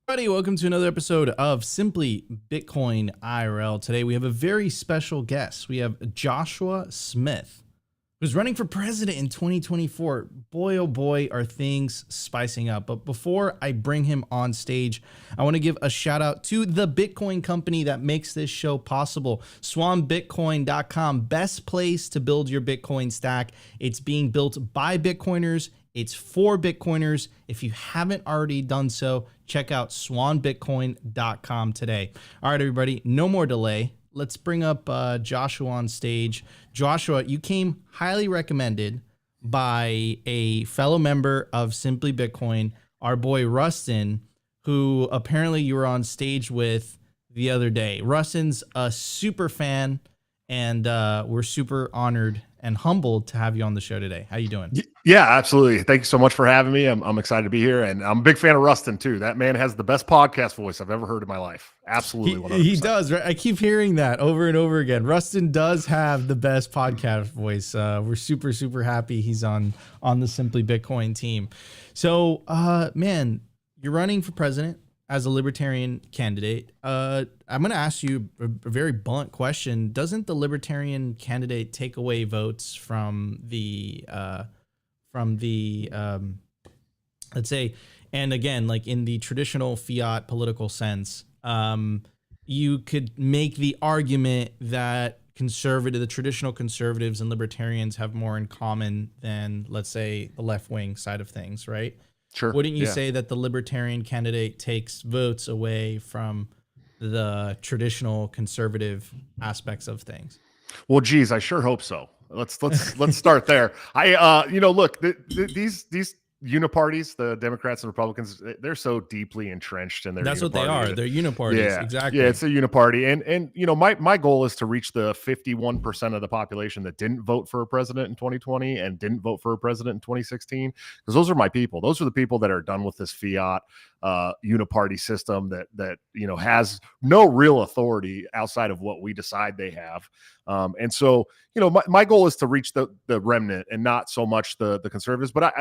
Everybody, welcome to another episode of Simply Bitcoin IRL. Today we have a very special guest. We have Joshua Smith, who's running for president in 2024. Boy, oh boy, are things spicing up. But before I bring him on stage, I want to give a shout out to the Bitcoin company that makes this show possible. SwanBitcoin.com, best place to build your Bitcoin stack. It's being built by Bitcoiners. It's for Bitcoiners. If you haven't already done so, check out swanbitcoin.com today. All right, everybody, no more delay. Let's bring up Joshua on stage. Joshua, you came highly recommended by a fellow member of Simply Bitcoin, our boy Rustin, who apparently you were on stage with the other day. Rustin's a super fan, and we're super honored and humbled to have you on the show today. How you doing? Yeah, absolutely. Thank you so much for having me. I'm excited to be here, and I'm a big fan of Rustin too. That man has the best podcast voice I've ever heard in my life. Absolutely, 100%. He does, right? I keep hearing that over and over again. Rustin does have the best podcast voice. We're super happy he's on the Simply Bitcoin team. So, man, you're running for president as a Libertarian candidate. I'm going to ask you a very blunt question. Doesn't the Libertarian candidate take away votes from the let's say, and again, like in the traditional fiat political sense, you could make the argument that the traditional conservatives and libertarians have more in common than, let's say, the left wing side of things, right? Sure. Wouldn't you say that the Libertarian candidate takes votes away from the traditional conservative aspects of things? Well, geez, I sure hope so. Let's start there. Look, these uni-parties, the Democrats and Republicans, they're so deeply entrenched in their. That's what they are. They're uni-parties. Yeah, exactly. Yeah, it's a uni-party, and my goal is to reach the 51% of the population that didn't vote for a president in 2020 and didn't vote for a president in 2016, because those are my people. Those are the people that are done with this fiat uni-party system that has no real authority outside of what we decide they have. And so, my goal is to reach the remnant and not so much the conservatives. But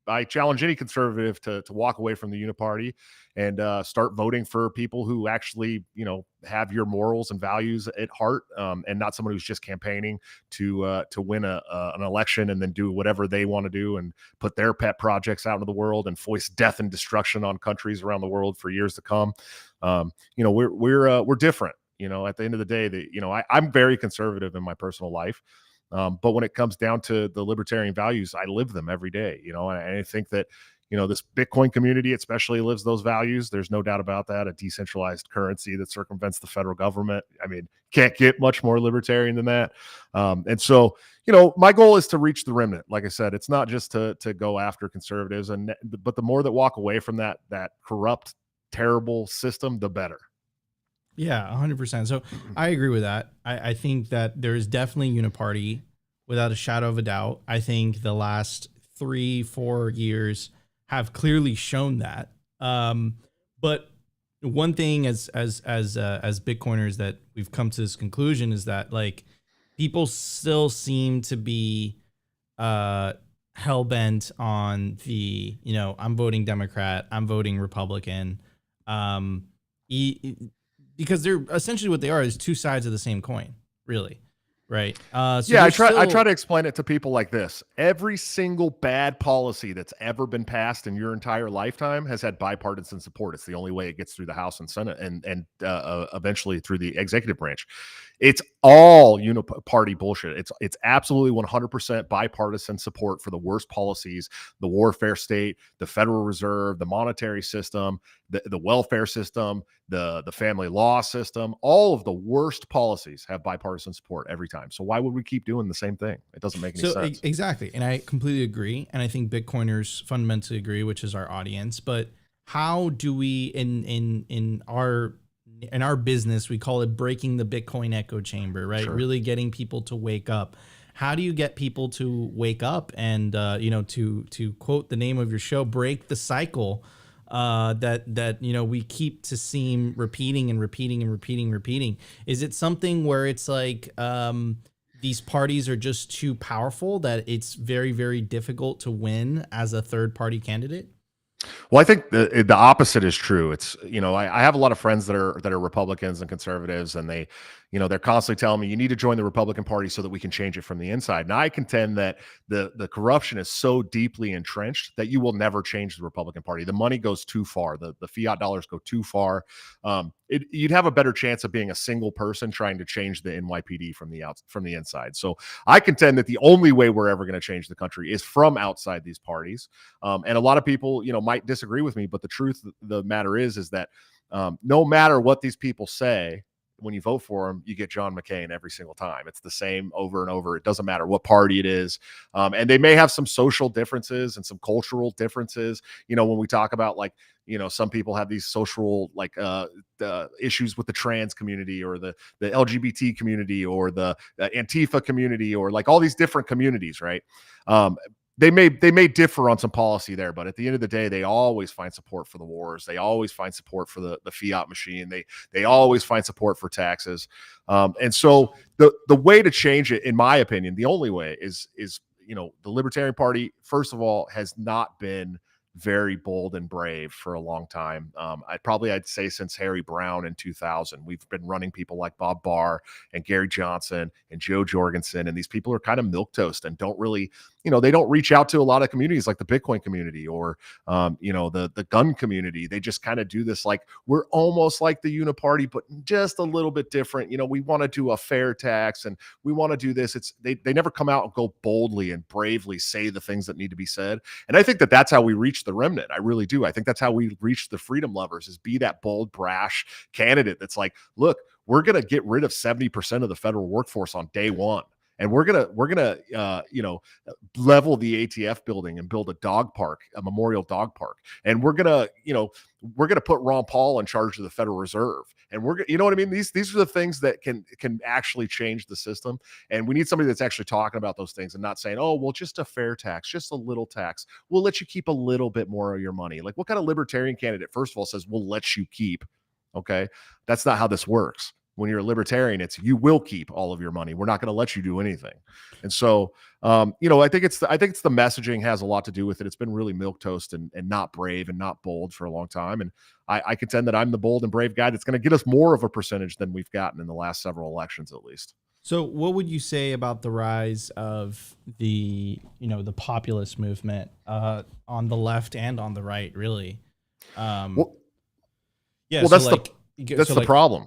I challenge any conservative to walk away from the uni-party and start voting for people who actually, have your morals and values at heart, and not someone who's just campaigning to win an election and then do whatever they want to do and put their pet projects out into the world and foist death and destruction on countries around the world for years to come. We're different. At the end of the day, I'm very conservative in my personal life. But when it comes down to the libertarian values, I live them every day, and I think that, this Bitcoin community especially lives those values. There's no doubt about that. A decentralized currency that circumvents the federal government. I mean, can't get much more libertarian than that. And so, my goal is to reach the remnant. Like I said, it's not just to go after conservatives, but the more that walk away from that corrupt, terrible system, the better. Yeah, 100%. So I agree with that. I think that there is definitely uni-party without a shadow of a doubt. I think the last 3-4 years have clearly shown that. But one thing as Bitcoiners that we've come to this conclusion is that, like, people still seem to be hell bent on the, I'm voting Democrat, I'm voting Republican. Because they're essentially what they are is two sides of the same coin, really. Right. So I try to explain it to people like this. Every single bad policy that's ever been passed in your entire lifetime has had bipartisan support. It's the only way it gets through the House and Senate and eventually through the executive branch. It's all uni-party bullshit. It's absolutely 100% bipartisan support for the worst policies, the warfare state, the Federal Reserve, the monetary system, the welfare system, the family law system. All of the worst policies have bipartisan support every time. So why would we keep doing the same thing? It doesn't make any sense. Exactly. And I completely agree. And I think Bitcoiners fundamentally agree, which is our audience. But how do we in our business, we call it breaking the Bitcoin echo chamber, right? Sure. Really getting people to wake up. How do you get people to wake up and, to quote the name of your show, break the cycle that we keep to seem repeating and repeating and repeating? Is it something where it's like these parties are just too powerful that it's very, very difficult to win as a third party candidate? Well, I think the opposite is true. It's, I have a lot of friends that are Republicans and conservatives, and they're constantly telling me you need to join the Republican Party so that we can change it from the inside. And I contend that the corruption is so deeply entrenched that you will never change the Republican Party. The money goes too far. The fiat dollars go too far. You'd have a better chance of being a single person trying to change the NYPD from the inside. So I contend that the only way we're ever going to change the country is from outside these parties. And a lot of people, might disagree with me, but the truth of the matter is that no matter what these people say, when you vote for them, you get John McCain every single time. It's the same over and over. It doesn't matter what party it is. And they may have some social differences and some cultural differences. When we talk about some people have these social issues with the trans community or the LGBT community or the Antifa community or all these different communities, right? They may differ on some policy there, but at the end of the day, they always find support for the wars. They always find support for the fiat machine. They always find support for taxes. And so the way to change it, in my opinion, the only way is the Libertarian Party, first of all, has not been very bold and brave for a long time. I'd say since Harry Brown in 2000, we've been running people like Bob Barr and Gary Johnson and Joe Jorgensen, and these people are kind of milquetoast and don't really, they don't reach out to a lot of communities like the Bitcoin community or, the gun community. They just kind of do this we're almost like the uni-party, but just a little bit different. We want to do a fair tax and we want to do this. They never come out and go boldly and bravely say the things that need to be said. And I think that that's how we reach the remnant. I really do. I think that's how we reach the freedom lovers, is be that bold, brash candidate that's like, look, we're going to get rid of 70% of the federal workforce on day one. And we're gonna level the ATF building and build a dog park, a memorial dog park. And we're gonna put Ron Paul in charge of the Federal Reserve. And you know what I mean? These are the things that can actually change the system. And we need somebody that's actually talking about those things and not saying, oh, well, just a fair tax, just a little tax. We'll let you keep a little bit more of your money. Like, what kind of libertarian candidate, first of all, says we'll let you keep? Okay, that's not how this works. When you're a libertarian, it's you will keep all of your money. We're not going to let you do anything. And so, I think it's the messaging has a lot to do with it. It's been really milquetoast and not brave and not bold for a long time. And I contend that I'm the bold and brave guy that's going to get us more of a percentage than we've gotten in the last several elections, at least. So what would you say about the rise of the populist movement on the left and on the right, really? Well, that's the problem.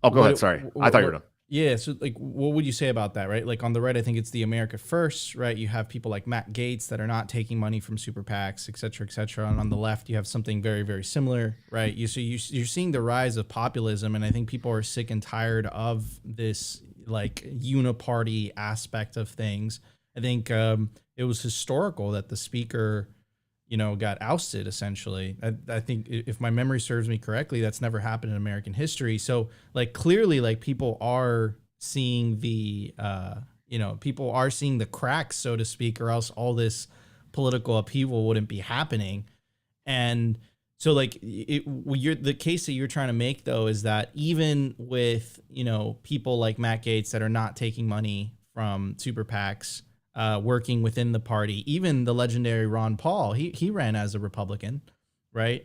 Oh, go ahead. Sorry. I thought you were done. Yeah. So what would you say about that, right? Like on the right, I think it's the America First, right? You have people like Matt Gaetz that are not taking money from super PACs, et cetera, et cetera. And on the left, you have something very, very similar, right? You're seeing the rise of populism. And I think people are sick and tired of this uni-party aspect of things. I think it was historical that the speaker got ousted, essentially. I think if my memory serves me correctly, that's never happened in American history. So clearly people are seeing the, people are seeing the cracks, so to speak, or else all this political upheaval wouldn't be happening. And so the case that you're trying to make, though, is that even with, people like Matt Gaetz that are not taking money from super PACs, working within the party, even the legendary Ron Paul, he ran as a Republican, right?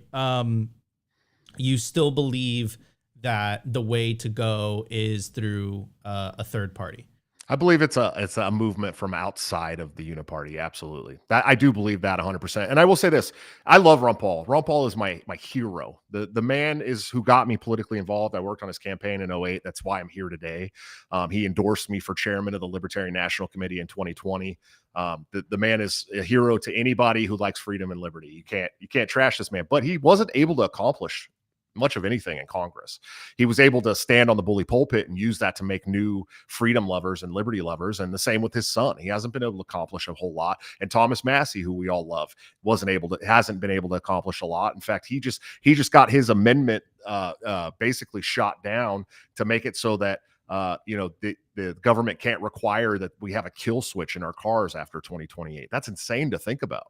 You still believe that the way to go is through a third party. I believe it's a movement from outside of the uni-party. Absolutely. I do believe that 100%. And I will say this, I love Ron Paul. Ron Paul is my hero. The man is who got me politically involved. I worked on his campaign in 2008. That's why I'm here today. He endorsed me for chairman of the Libertarian National Committee in 2020. The man is a hero to anybody who likes freedom and liberty. You can't trash this man, but he wasn't able to accomplish much of anything in Congress. He was able to stand on the bully pulpit and use that to make new freedom lovers and liberty lovers. And the same with his son. He hasn't been able to accomplish a whole lot. And Thomas Massey, who we all love, hasn't been able to accomplish a lot. In fact, he just got his amendment basically shot down to make it so that the government can't require that we have a kill switch in our cars after 2028. That's insane to think about.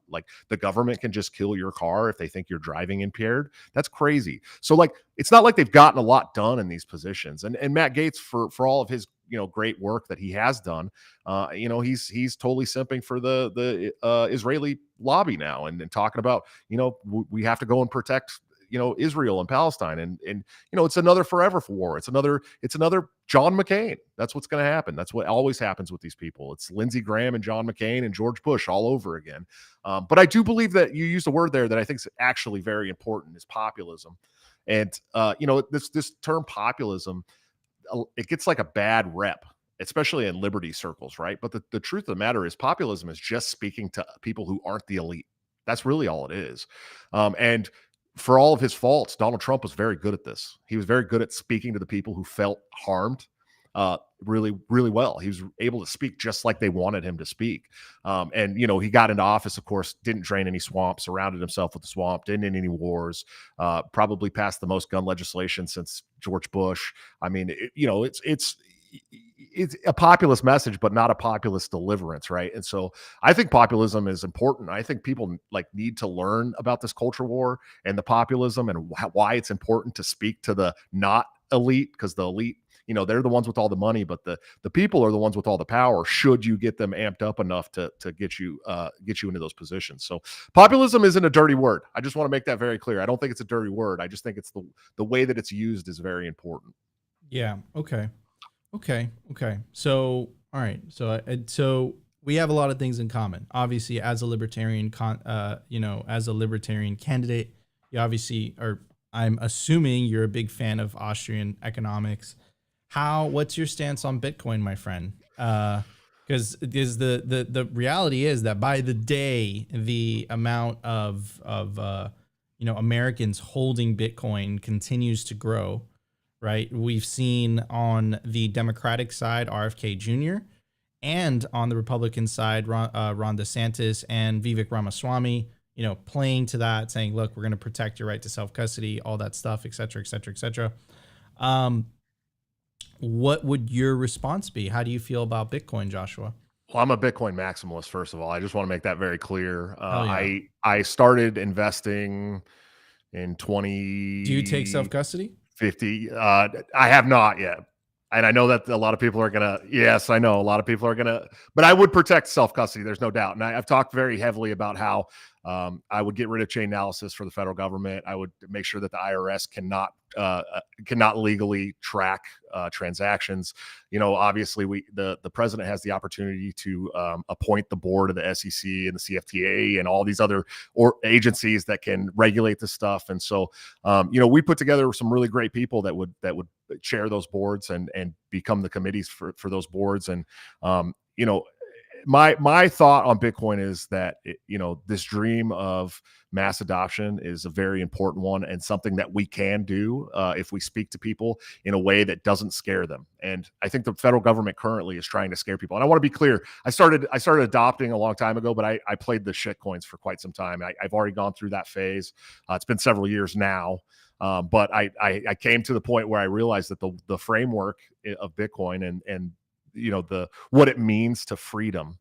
The government can just kill your car if they think you're driving impaired. That's crazy. So it's not like they've gotten a lot done in these positions. And Matt Gaetz, for all of his great work that he has done. He's totally simping for the Israeli lobby now, and talking about, we have to go and protect Israel and Palestine, and it's another forever war. It's another John McCain. That's what's going to happen. That's what always happens with these people. It's Lindsey Graham and John McCain and George Bush all over again. But I do believe that you used a word there that I think is actually very important, is populism. And this term populism, it gets like a bad rep, especially in liberty circles, right? But the truth of the matter is, populism is just speaking to people who aren't the elite. That's really all it is. And for all of his faults, Donald Trump was very good at this. He was very good at speaking to the people who felt harmed really, really well. He was able to speak just like they wanted him to speak. And he got into office, of course, didn't drain any swamp, surrounded himself with the swamp, didn't end any wars, probably passed the most gun legislation since George Bush. I mean, it's a populist message, but not a populist deliverance, right? And so I think populism is important. I think people need to learn about this culture war and the populism, and why it's important to speak to the not elite, because the elite, they're the ones with all the money, but the people are the ones with all the power, should you get them amped up enough to get you into those positions. So populism isn't a dirty word. I just want to make that very clear. I don't think it's a dirty word. I just think it's the way that it's used is very important. Yeah. Okay. So, all right. So we have a lot of things in common. Obviously, as a libertarian, as a libertarian candidate, you obviously are. I'm assuming you're a big fan of Austrian economics. What's your stance on Bitcoin, my friend? Because the reality is that by the day, the amount of Americans holding Bitcoin continues to grow. Right. We've seen on the Democratic side, RFK Jr., and on the Republican side, Ron DeSantis and Vivek Ramaswamy, playing to that, saying, look, we're going to protect your right to self-custody, all that stuff, et cetera, et cetera, et cetera. What would your response be? How do you feel about Bitcoin, Joshua? Well, I'm a Bitcoin maximalist, first of all. I just want to make that very clear. Yeah. I started investing in 20. Do you take self-custody? 50. I have not yet. And I know that a lot of people are going to, yes, I know a lot of people are going to, but I would protect self-custody. There's no doubt. And I've talked very heavily about how I would get rid of chain analysis for the federal government. I would make sure that the IRS cannot legally track transactions. Obviously the president has the opportunity to appoint the board of the SEC and the CFTA and all these other agencies that can regulate this stuff. And so, we put together some really great people that would chair those boards and become the committees for those boards. And, my thought on Bitcoin is that, this dream of mass adoption is a very important one, and something that we can do if we speak to people in a way that doesn't scare them. And I think the federal government currently is trying to scare people. And I want to be clear. I started adopting a long time ago, but I played the shit coins for quite some time. I've already gone through that phase. It's been several years now. But I came to the point where I realized that the framework of Bitcoin and what it means to freedom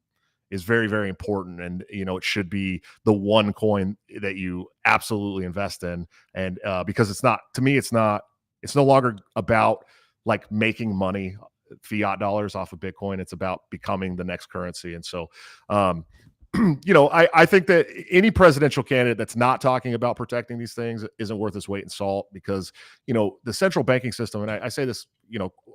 is very, very important. And, it should be the one coin that you absolutely invest in. And because it's no longer about making money, fiat dollars off of Bitcoin. It's about becoming the next currency. And so, I think that any presidential candidate that's not talking about protecting these things isn't worth its weight in salt, because, the central banking system, and I say this,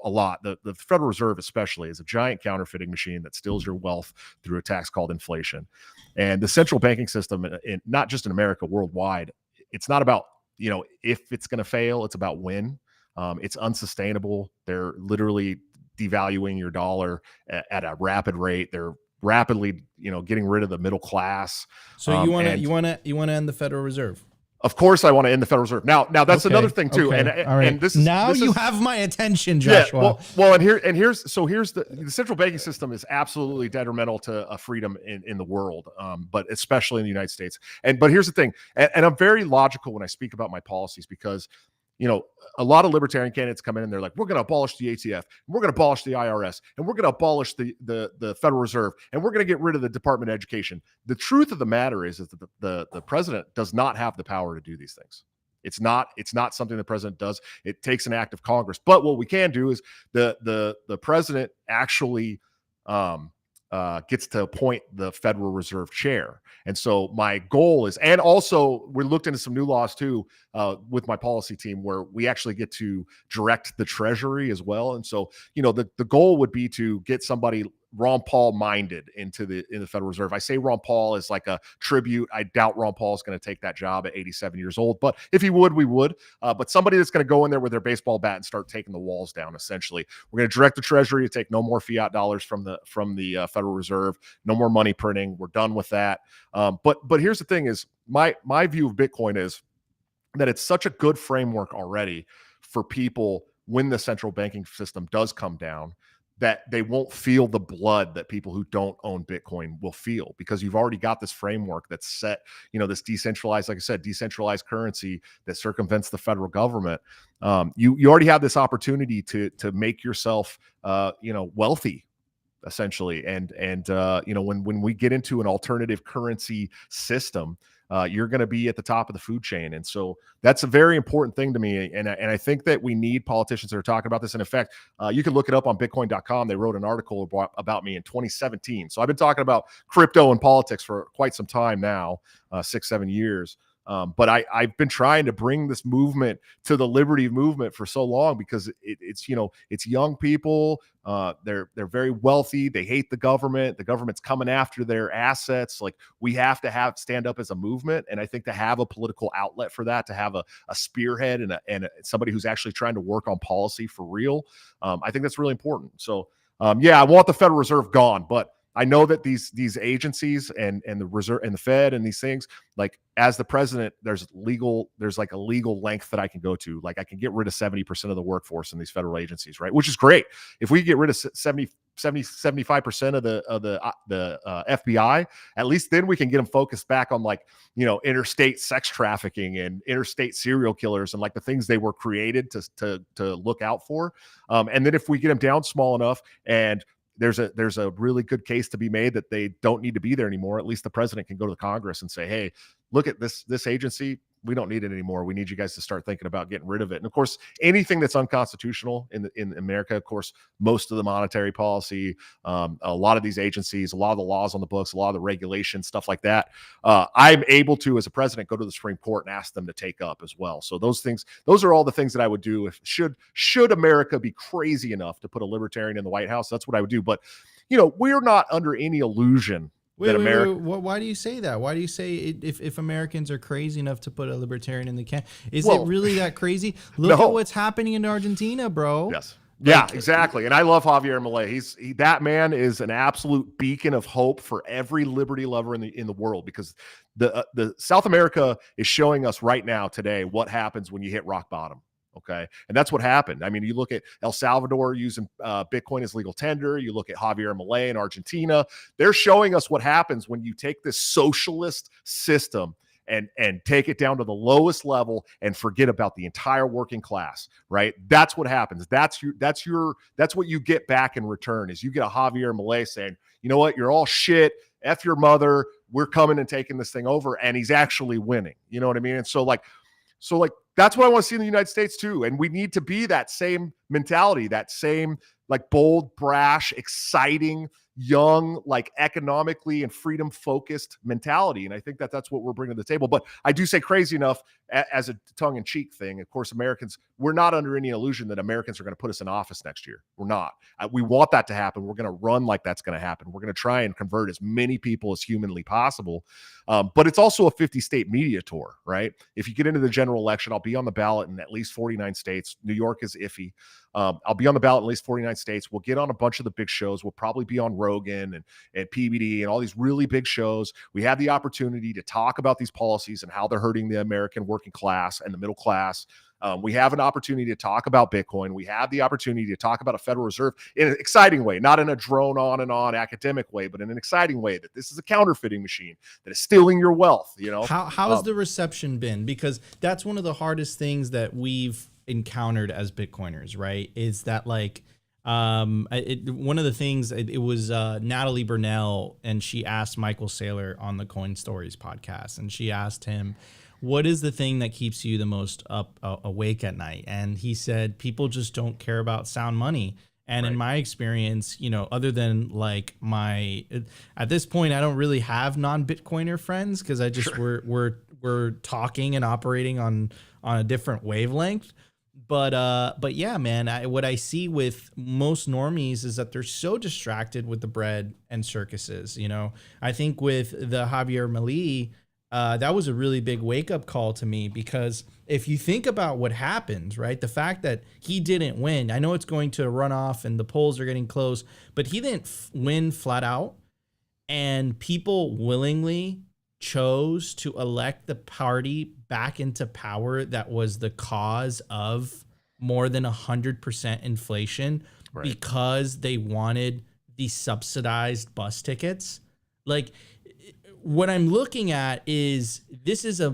a lot, the Federal Reserve especially, is a giant counterfeiting machine that steals your wealth through a tax called inflation. And the central banking system, not just in America, worldwide, it's not about, if it's going to fail, it's about when. It's unsustainable. They're literally devaluing your dollar at a rapid rate. They're rapidly, getting rid of the middle class. So you want to end the Federal Reserve? Of course, I want to end the Federal Reserve. Now that's another thing too. Okay. And this you have my attention, Joshua. Yeah, well, here's the central banking system is absolutely detrimental to freedom in the world, but especially in the United States. But here's the thing, and I'm very logical when I speak about my policies, because a lot of libertarian candidates come in and they're like, we're going to abolish the ATF, and we're going to abolish the IRS, and we're going to abolish the Federal Reserve, and we're going to get rid of the Department of Education. The truth of the matter is that the president does not have the power to do these things. It's not something the president does. It takes an act of Congress. But what we can do is the president actually gets to appoint the Federal Reserve chair. And so my goal is, and also we looked into some new laws too with my policy team, where we actually get to direct the Treasury as well. And so, the goal would be to get somebody Ron Paul minded in the Federal Reserve. I say Ron Paul is like a tribute. I doubt Ron Paul is going to take that job at 87 years old, but if he would, we would. But somebody that's going to go in there with their baseball bat and start taking the walls down. Essentially, we're going to direct the Treasury to take no more fiat dollars from the Federal Reserve, no more money printing. We're done with that. But here's the thing: is my view of Bitcoin is that it's such a good framework already for people when the central banking system does come down, that they won't feel the blood that people who don't own Bitcoin will feel, because you've already got this framework that's set, this decentralized, like I said, decentralized currency that circumvents the federal government. You already have this opportunity to make yourself, wealthy, essentially. And when we get into an alternative currency system, you're going to be at the top of the food chain. And so that's a very important thing to me. And I think that we need politicians that are talking about this. And in fact, you can look it up on bitcoin.com. They wrote an article about me in 2017. So I've been talking about crypto and politics for quite some time now, 6-7 years. But I've been trying to bring this movement to the liberty movement for so long, because it's young people. They're very wealthy. They hate the government. The government's coming after their assets. Like, we have to stand up as a movement. And I think to have a political outlet for that, to have a spearhead and somebody who's actually trying to work on policy for real, I think that's really important. So I want the Federal Reserve gone, but I know that these agencies and the Reserve and the Fed and these things, like, as the president, there's like a legal length that I can go to. Like, I can get rid of 70% of the workforce in these federal agencies, right? Which is great. If we get rid of 75% of the FBI, at least then we can get them focused back on, like, interstate sex trafficking and interstate serial killers and like the things they were created to look out for. And then if we get them down small enough, and there's a really good case to be made that they don't need to be there anymore, at least the president can go to the Congress and say, hey, look at this agency. We don't need it anymore. We need you guys to start thinking about getting rid of it. And of course, anything that's unconstitutional in America, of course, most of the monetary policy, a lot of these agencies, a lot of the laws on the books, a lot of the regulations, stuff like that, I'm able to, as a president, go to the Supreme Court and ask them to take up as well. So those are all the things that I would do if should America be crazy enough to put a libertarian in the White House. That's what I would do. But we're not under any illusion. Wait, why do you say that? Why do you say if Americans are crazy enough to put a libertarian in the camp? Is it really that crazy? Look at what's happening in Argentina, bro. Yes. Yeah, exactly. And I love Javier Milei. That man is an absolute beacon of hope for every liberty lover in the world, because the South America is showing us right now today what happens when you hit rock bottom. Okay. And that's what happened. I mean, you look at El Salvador using Bitcoin as legal tender. You look at Javier Milei in Argentina. They're showing us what happens when you take this socialist system and take it down to the lowest level and forget about the entire working class, right? That's what happens. That's what you get back in return, is you get a Javier Milei saying, you know what, you're all shit. F your mother. We're coming and taking this thing over. And he's actually winning. You know what I mean? And so that's what I want to see in the United States too. And we need to be that same mentality, that same like bold, brash, exciting, young, like economically and freedom focused mentality. And I think that's what we're bringing to the table. But I do say crazy enough as a tongue in cheek thing. Of course, Americans, we're not under any illusion that Americans are going to put us in office next year. We're not. We want that to happen. We're going to run like that's going to happen. We're going to try and convert as many people as humanly possible. But it's also a 50-state media tour, right? If you get into the general election, I'll be on the ballot in at least 49 states. New York is iffy. I'll be on the ballot in at least 49 states. We'll get on a bunch of the big shows. We'll probably be on Rogan and PBD and all these really big shows. We have the opportunity to talk about these policies and how they're hurting the American working class and the middle class. We have an opportunity to talk about Bitcoin. We have the opportunity to talk about a Federal Reserve in an exciting way, not in a drone on and on academic way, but in an exciting way, that this is a counterfeiting machine that is stealing your wealth. How has the reception been? Because that's one of the hardest things that we've encountered as Bitcoiners, right? Is that like one of the things, it was Natalie Burnell, and she asked Michael Saylor on the Coin Stories podcast, and she asked him, what is the thing that keeps you the most awake at night? And he said, people just don't care about sound money. And in my experience, other than like at this point, I don't really have non-Bitcoiner friends because I just we're talking and operating on a different wavelength. But yeah, man, what I see with most normies is that they're so distracted with the bread and circuses. I think with the Javier Milei, that was a really big wake up call to me, because if you think about what happened, right, the fact that he didn't win, I know it's going to run off and the polls are getting close, but he didn't win flat out, and people willingly chose to elect the party back into power that was the cause of more than 100% inflation because they wanted the subsidized bus tickets. Like, what I'm looking at is this is a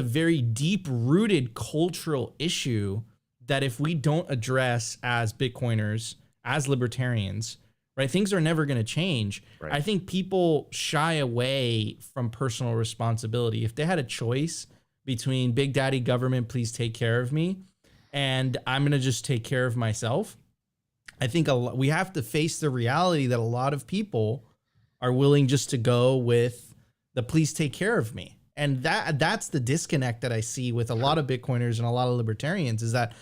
very deep rooted cultural issue that if we don't address as Bitcoiners, as libertarians, right, things are never going to change. I think people shy away from personal responsibility. If they had a choice between Big Daddy government, please take care of me, and I'm going to just take care of myself, I think we have to face the reality that a lot of people are willing just to go with the please take care of me. And that's the disconnect that I see with a lot of Bitcoiners and a lot of libertarians, is that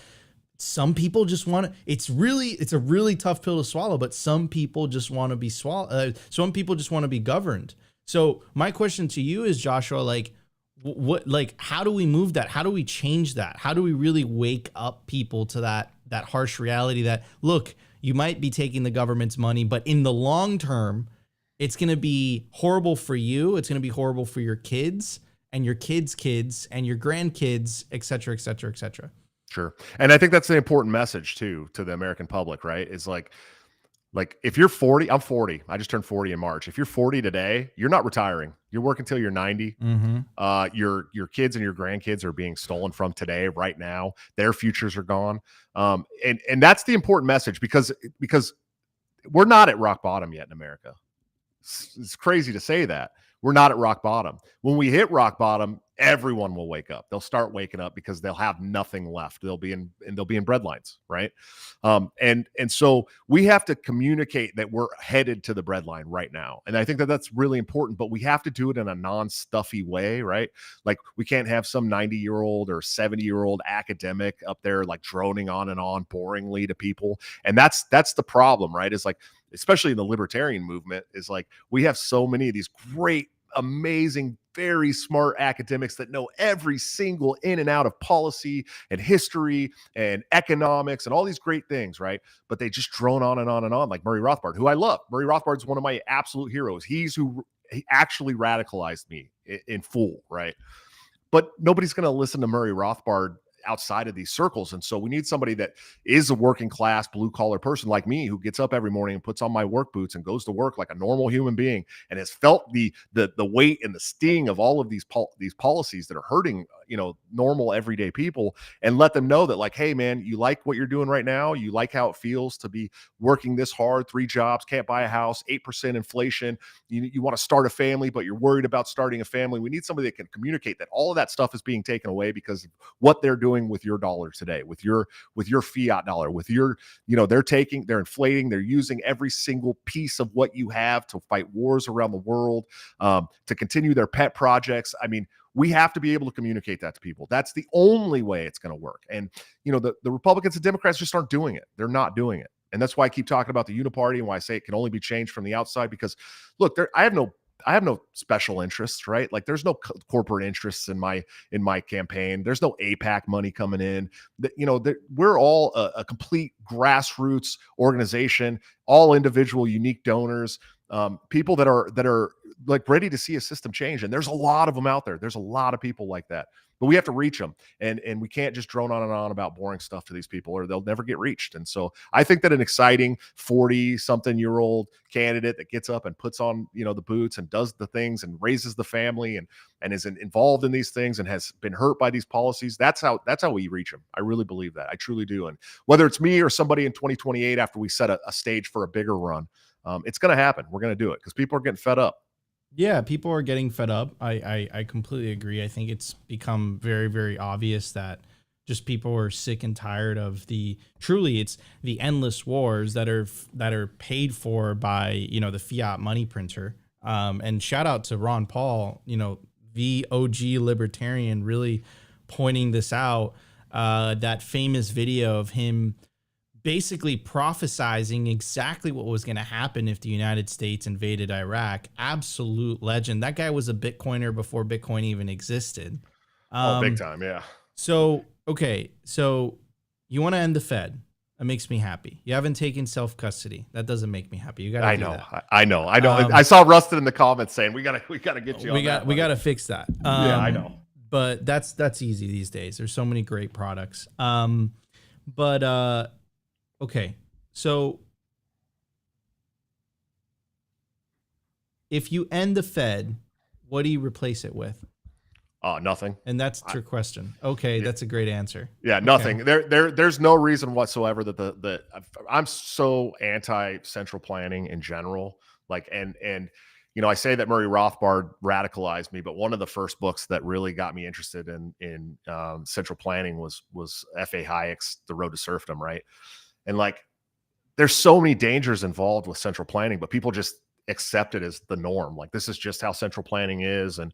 some people just want to, it's a really tough pill to swallow, but some people just want to be some people just want to be governed. So my question to you is, Joshua, like, how do we move that? How do we change that? How do we really wake up people to that harsh reality that, look, you might be taking the government's money, but in the long term, it's going to be horrible for you. It's going to be horrible for your kids and your kids' kids and your grandkids, et cetera, et cetera, et cetera. Sure. And I think that's the important message too, to the American public, right? Is like if you're 40, I'm 40. I just turned 40 in March. If you're 40 today, you're not retiring. You're working until you're 90. Your kids and your grandkids are being stolen from today, right now. Their futures are gone. And that's the important message, because we're not at rock bottom yet in America. It's crazy to say that. We're not at rock bottom. When we hit rock bottom, everyone will wake up. They'll start waking up because they'll have nothing left. They'll be in breadlines, right? And so we have to communicate that we're headed to the breadline right now. And I think that that's really important, but we have to do it in a non-stuffy way, right? Like, we can't have some 90-year-old or 70-year-old academic up there like droning on and on boringly to people. And that's the problem, right? Is like, especially in the libertarian movement, is like, we have so many of these great, amazing, very smart academics that know every single in and out of policy and history and economics and all these great things, right? But they just drone on and on and on, like Murray Rothbard, who I love. Murray Rothbard's one of my absolute heroes. He actually radicalized me in full, right? But nobody's going to listen to Murray Rothbard outside of these circles. And so we need somebody that is a working class, blue collar person like me, who gets up every morning and puts on my work boots and goes to work like a normal human being, and has felt the weight and the sting of all of these policies that are hurting, normal everyday people, and let them know that, like, hey man, you like what you're doing right now? You like how it feels to be working this hard, 3 jobs, can't buy a house, 8% inflation. You want to start a family, but you're worried about starting a family. We need somebody that can communicate that all of that stuff is being taken away because of what they're doing with your dollar today, with your fiat dollar, with your, they're inflating, they're using every single piece of what you have to fight wars around the world, to continue their pet projects. I mean, we have to be able to communicate that to people. That's the only way it's going to work. And, the Republicans and Democrats just aren't doing it. They're not doing it. And that's why I keep talking about the uni-party, and why I say it can only be changed from the outside, because look, I have no special interests, right? Like, there's no corporate interests in my campaign. There's no APAC money coming in. We're all a complete grassroots organization, all individual, unique donors, people that are like ready to see a system change. And there's a lot of them out there. There's a lot of people like that, but we have to reach them, and we can't just drone on and on about boring stuff to these people, or they'll never get reached. And so I think that an exciting 40-something-year-old candidate that gets up and puts on, the boots and does the things and raises the family and is involved in these things and has been hurt by these policies, that's how we reach them. I really believe that. I truly do. And whether it's me or somebody in 2028 after we set a stage for a bigger run, it's going to happen. We're going to do it because people are getting fed up. Yeah, people are getting fed up. I completely agree. I think it's become very, very obvious that just people are sick and tired of it's the endless wars that are paid for by, the fiat money printer. And shout out to Ron Paul, the OG libertarian, really pointing this out. That famous video of him basically prophesizing exactly what was going to happen if the United States invaded Iraq. Absolute legend. That guy was a Bitcoiner before Bitcoin even existed. Oh, big Um, time. Yeah. okay, so you want to end the Fed. That makes me happy. You haven't taken self custody. That doesn't make me happy. You got to I do know. that. I know. I saw Rusted in the comments saying we gotta get you on that. We got to fix that. Yeah, I know. But that's easy these days. There's so many great products. But okay, so if you end the Fed, what do you replace it with? Nothing. And that's your question. Okay, Yeah. that's a great answer. Yeah, nothing. There's no reason whatsoever that I'm so anti central planning in general. Like, and I say that Murray Rothbard radicalized me, but one of the first books that really got me interested in central planning was F.A. Hayek's The Road to Serfdom, right? And like, there's so many dangers involved with central planning, but people just accept it as the norm. Like, this is just how central planning is. And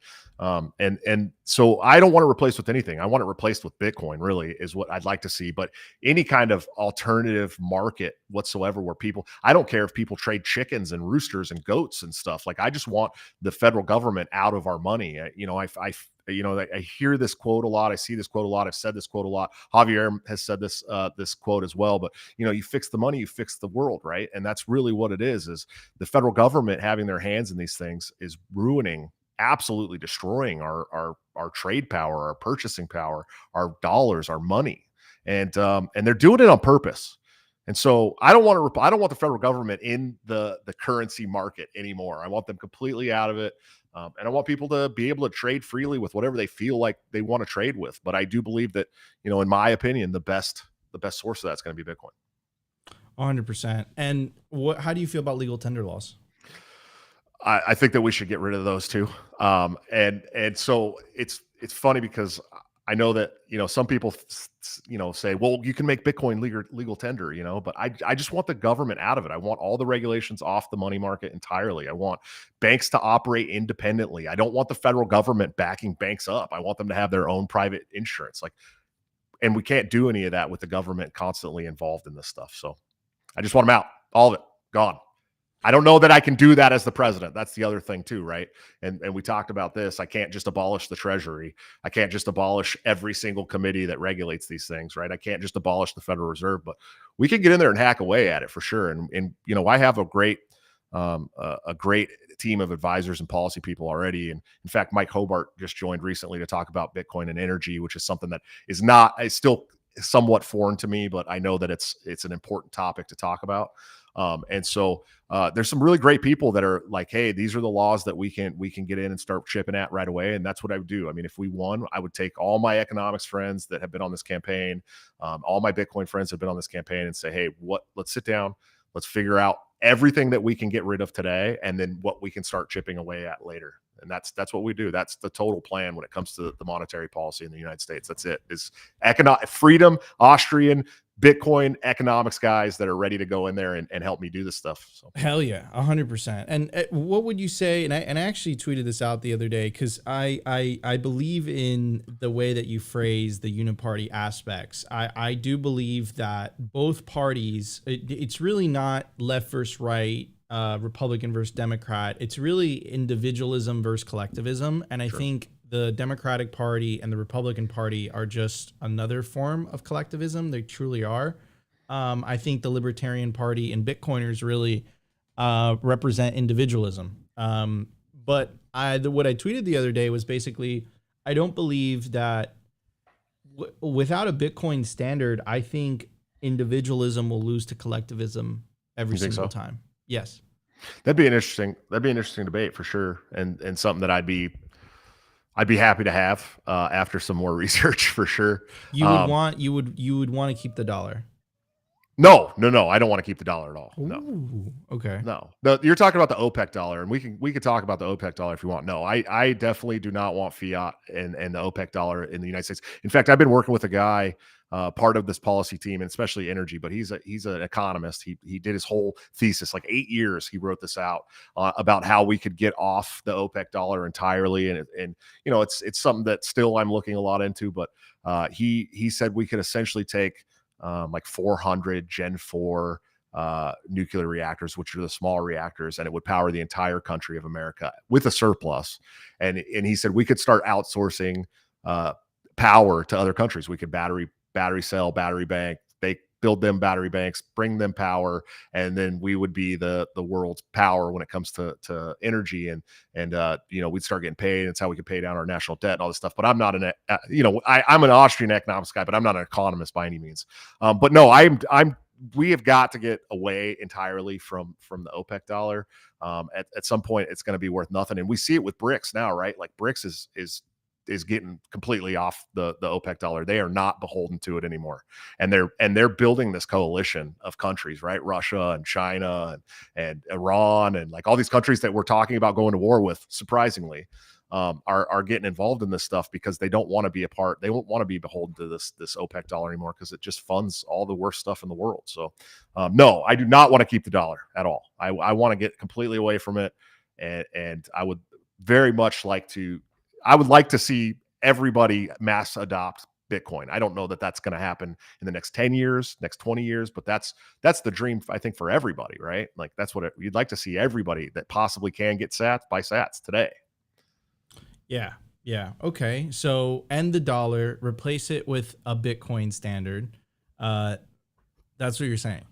so I don't want to replace with anything. I want it replaced with Bitcoin, really, is what I'd like to see. But any kind of alternative market whatsoever where I don't care if people trade chickens and roosters and goats and stuff. Like, I just want the federal government out of our money. I hear this quote a lot. I see this quote a lot. I've said this quote a lot. Javier has said this quote as well. But you fix the money, you fix the world, right? And that's really what it is the federal government having their hands in these things is ruining, absolutely destroying our trade power, our purchasing power, our dollars, our money, and they're doing it on purpose. And so I don't want the federal government in the currency market anymore. I want them completely out of it. And I want people to be able to trade freely with whatever they feel like they want to trade with. But I do believe that, in my opinion, the best source of that's going to be Bitcoin. 100%. And how do you feel about legal tender laws? I think that we should get rid of those too. And so it's funny because I know that, some people, say, well, you can make Bitcoin legal tender, but I just want the government out of it. I want all the regulations off the money market entirely. I want banks to operate independently. I don't want the federal government backing banks up. I want them to have their own private insurance. And we can't do any of that with the government constantly involved in this stuff. So I just want them out, all of it, gone. I don't know that I can do that as the president. That's the other thing too, right? And we talked about this. I can't just abolish the Treasury. I can't just abolish every single committee that regulates these things, right? I can't just abolish the Federal Reserve, but we can get in there and hack away at it for sure. And I have a great team of advisors and policy people already. And in fact, Mike Hobart just joined recently to talk about Bitcoin and energy, which is something that is still somewhat foreign to me, but I know that it's an important topic to talk about. And so there's some really great people that are like, hey, these are the laws that we can get in and start chipping at right away. And that's what I would do. I mean, if we won, I would take all my economics friends that have been on this campaign, all my Bitcoin friends have been on this campaign, and say, hey, let's sit down, let's figure out everything that we can get rid of today, and then what we can start chipping away at later. And that's what we do. That's the total plan when it comes to the monetary policy in the United States. That's it. Is economic freedom, Austrian Bitcoin economics guys that are ready to go in there and help me do this stuff. So. Hell yeah, 100%. And what would you say? And I actually tweeted this out the other day because I believe in the way that you phrase the uni-party aspects. I do believe that both parties, it's really not left versus right, Republican versus Democrat. It's really individualism versus collectivism. And I think the Democratic Party and the Republican Party are just another form of collectivism. They truly are. I think the Libertarian Party and Bitcoiners really represent individualism. But what I tweeted the other day was basically, I don't believe that without a Bitcoin standard, I think individualism will lose to collectivism every single time. Yes. That'd be an interesting debate for sure. And something that I'd be happy to have after some more research for sure. You would want to keep the dollar. No. I don't want to keep the dollar at all. No. Ooh, okay. No, you're talking about the OPEC dollar, and we could talk about the OPEC dollar if you want. No, I definitely do not want fiat and the OPEC dollar in the United States. In fact, I've been working with a guy, part of this policy team, and especially energy, but he's an economist. He did his whole thesis, like 8 years. He wrote this out about how we could get off the OPEC dollar entirely, and you know, it's something that still I'm looking a lot into. But he said we could essentially take like 400 Gen 4 nuclear reactors, which are the small reactors, and it would power the entire country of America with a surplus. And he said we could start outsourcing power to other countries. We could battery cell, battery bank. They build them battery banks, bring them power, and then we would be the world's power when it comes to energy. And you know, we'd start getting paid. It's how we could pay down our national debt and all this stuff. But I'm not I'm an Austrian economics guy, but I'm not an economist by any means. But no, we have got to get away entirely from the OPEC dollar. At some point, it's going to be worth nothing, and we see it with BRICS now, right? Like BRICS is getting completely off the OPEC dollar. They are not beholden to it anymore, and they're building this coalition of countries, right? Russia and China and Iran and like all these countries that we're talking about going to war with, surprisingly. Are getting involved in this stuff because they don't want to be a part. They won't want to be beholden to this OPEC dollar anymore because it just funds all the worst stuff in the world. So, no, I do not want to keep the dollar at all. I want to get completely away from it, and I would very much like to. I would like to see everybody mass adopt Bitcoin. I don't know that that's going to happen in the next 10 years, next 20 years, but that's the dream, I think, for everybody, right? Like that's what you'd like to see everybody that possibly can get sats buy sats today. Yeah. Okay. So end the dollar, replace it with a Bitcoin standard. That's what you're saying.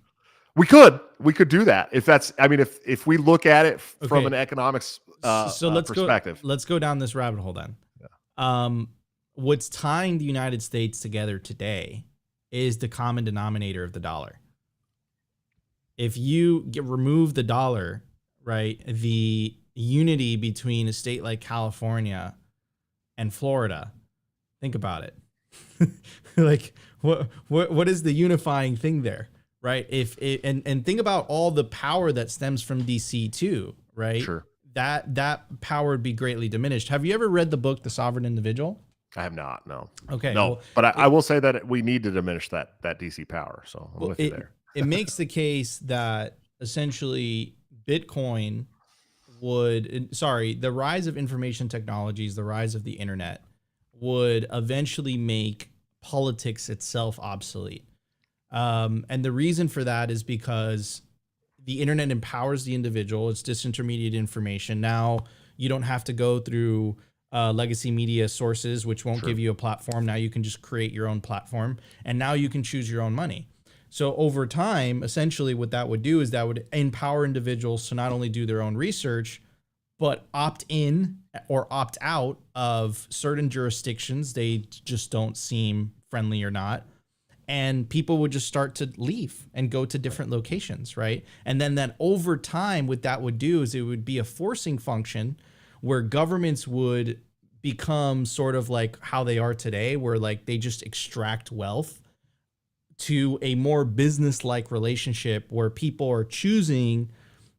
We could do that if that's. I mean, if we look at it from an economics perspective. Let's go down this rabbit hole then. Yeah. What's tying the United States together today is the common denominator of the dollar. If you remove the dollar, right, the unity between a state like California and Florida, think about it. Like what is the unifying thing there, right? And think about all the power that stems from DC too, right? Sure. That power would be greatly diminished. Have you ever read the book The Sovereign Individual? I have not. No. Okay. No, well, but I will say that we need to diminish that DC power. So I'm with you there. It makes the case that essentially Bitcoin the rise of information technologies, the rise of the internet would eventually make politics itself obsolete. And the reason for that is because the internet empowers the individual. It's disintermediate information. Now you don't have to go through legacy media sources, which won't give you a platform. Now you can just create your own platform, and now you can choose your own money. So over time, essentially what that would do is that would empower individuals to not only do their own research, but opt in or opt out of certain jurisdictions they just don't seem friendly or not. And people would just start to leave and go to different locations, right? And then that over time, what that would do is it would be a forcing function where governments would become sort of like how they are today, where like they just extract wealth, to a more business-like relationship where people are choosing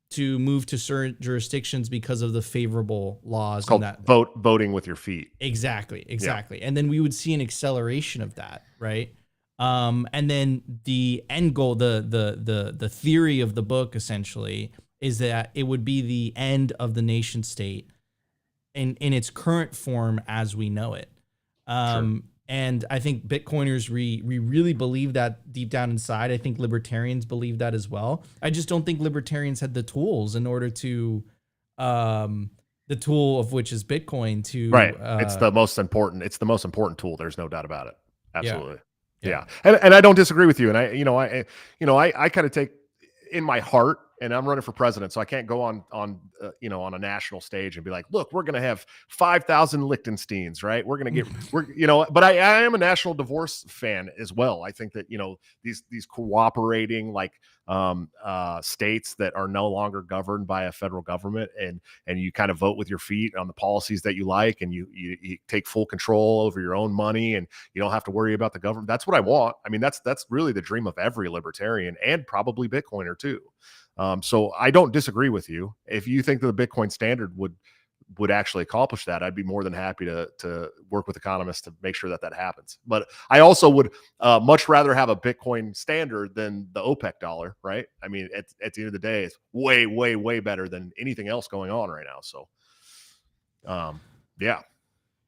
to move to certain jurisdictions because of the favorable laws. It's called voting with your feet. Exactly. Yeah. And then we would see an acceleration of that, right? And then the end goal, the theory of the book essentially is that it would be the end of the nation state in its current form as we know it. And I think Bitcoiners, we really believe that deep down inside. I think libertarians believe that as well. I just don't think libertarians had the tools in order to, the tool of which is Bitcoin to. Right. It's the most important. It's the most important tool. There's no doubt about it. Absolutely. Yeah. And I don't disagree with you. And I kind of take in my heart, and I'm running for president, so I can't go on on a national stage and be like, look, we're going to have 5,000 Liechtensteins, right? We're going to get but I am a national divorce fan as well. I think that these cooperating states that are no longer governed by a federal government, and you kind of vote with your feet on the policies that you like, and you take full control over your own money, and you don't have to worry about the government. That's what I want. I mean, that's really the dream of every libertarian, and probably Bitcoiner too. So I don't disagree with you. If you think that the Bitcoin standard would actually accomplish that, I'd be more than happy to work with economists to make sure that happens. But I also would much rather have a Bitcoin standard than the OPEC dollar, right? I mean, at the end of the day, it's way, way, way better than anything else going on right now. So, yeah.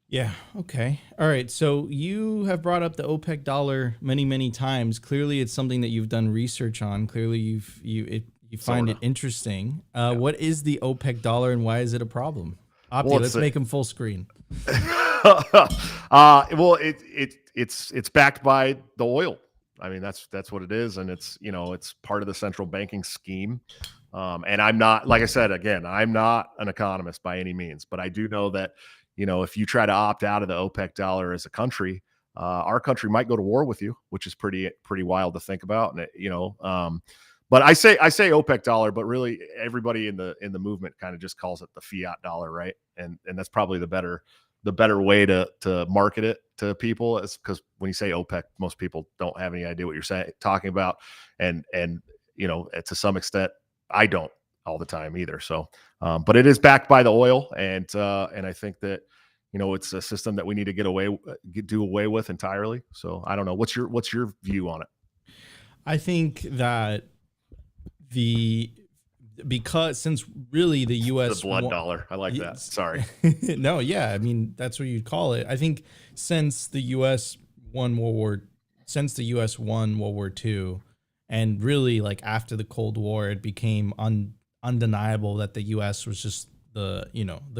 Yeah. Okay. All right. So you have brought up the OPEC dollar many, many times. Clearly, it's something that you've done research on. Clearly, you find it interesting. What is the OPEC dollar, and why is it a problem? Opti, let's make him full screen. Well, it's backed by the oil. I mean, that's what it is, and it's it's part of the central banking scheme. And I'm not, like I said, again, I'm not an economist by any means, but I do know that if you try to opt out of the OPEC dollar as a country, our country might go to war with you, which is pretty wild to think about. And but I say OPEC dollar, but really everybody in the movement kind of just calls it the fiat dollar, right? And that's probably the better way to market it to people, is because when you say OPEC, most people don't have any idea what you're talking about, and to some extent, I don't all the time either. So, but it is backed by the oil, and I think that it's a system that we need to do away with entirely. So I don't know. What's your view on it? I think that because since really the U.S. the blood dollar, I like that. Sorry. No, yeah, I mean that's what you'd call it. I think since the U.S. won World War II, and really like after the Cold War, it became undeniable that the U.S. was just the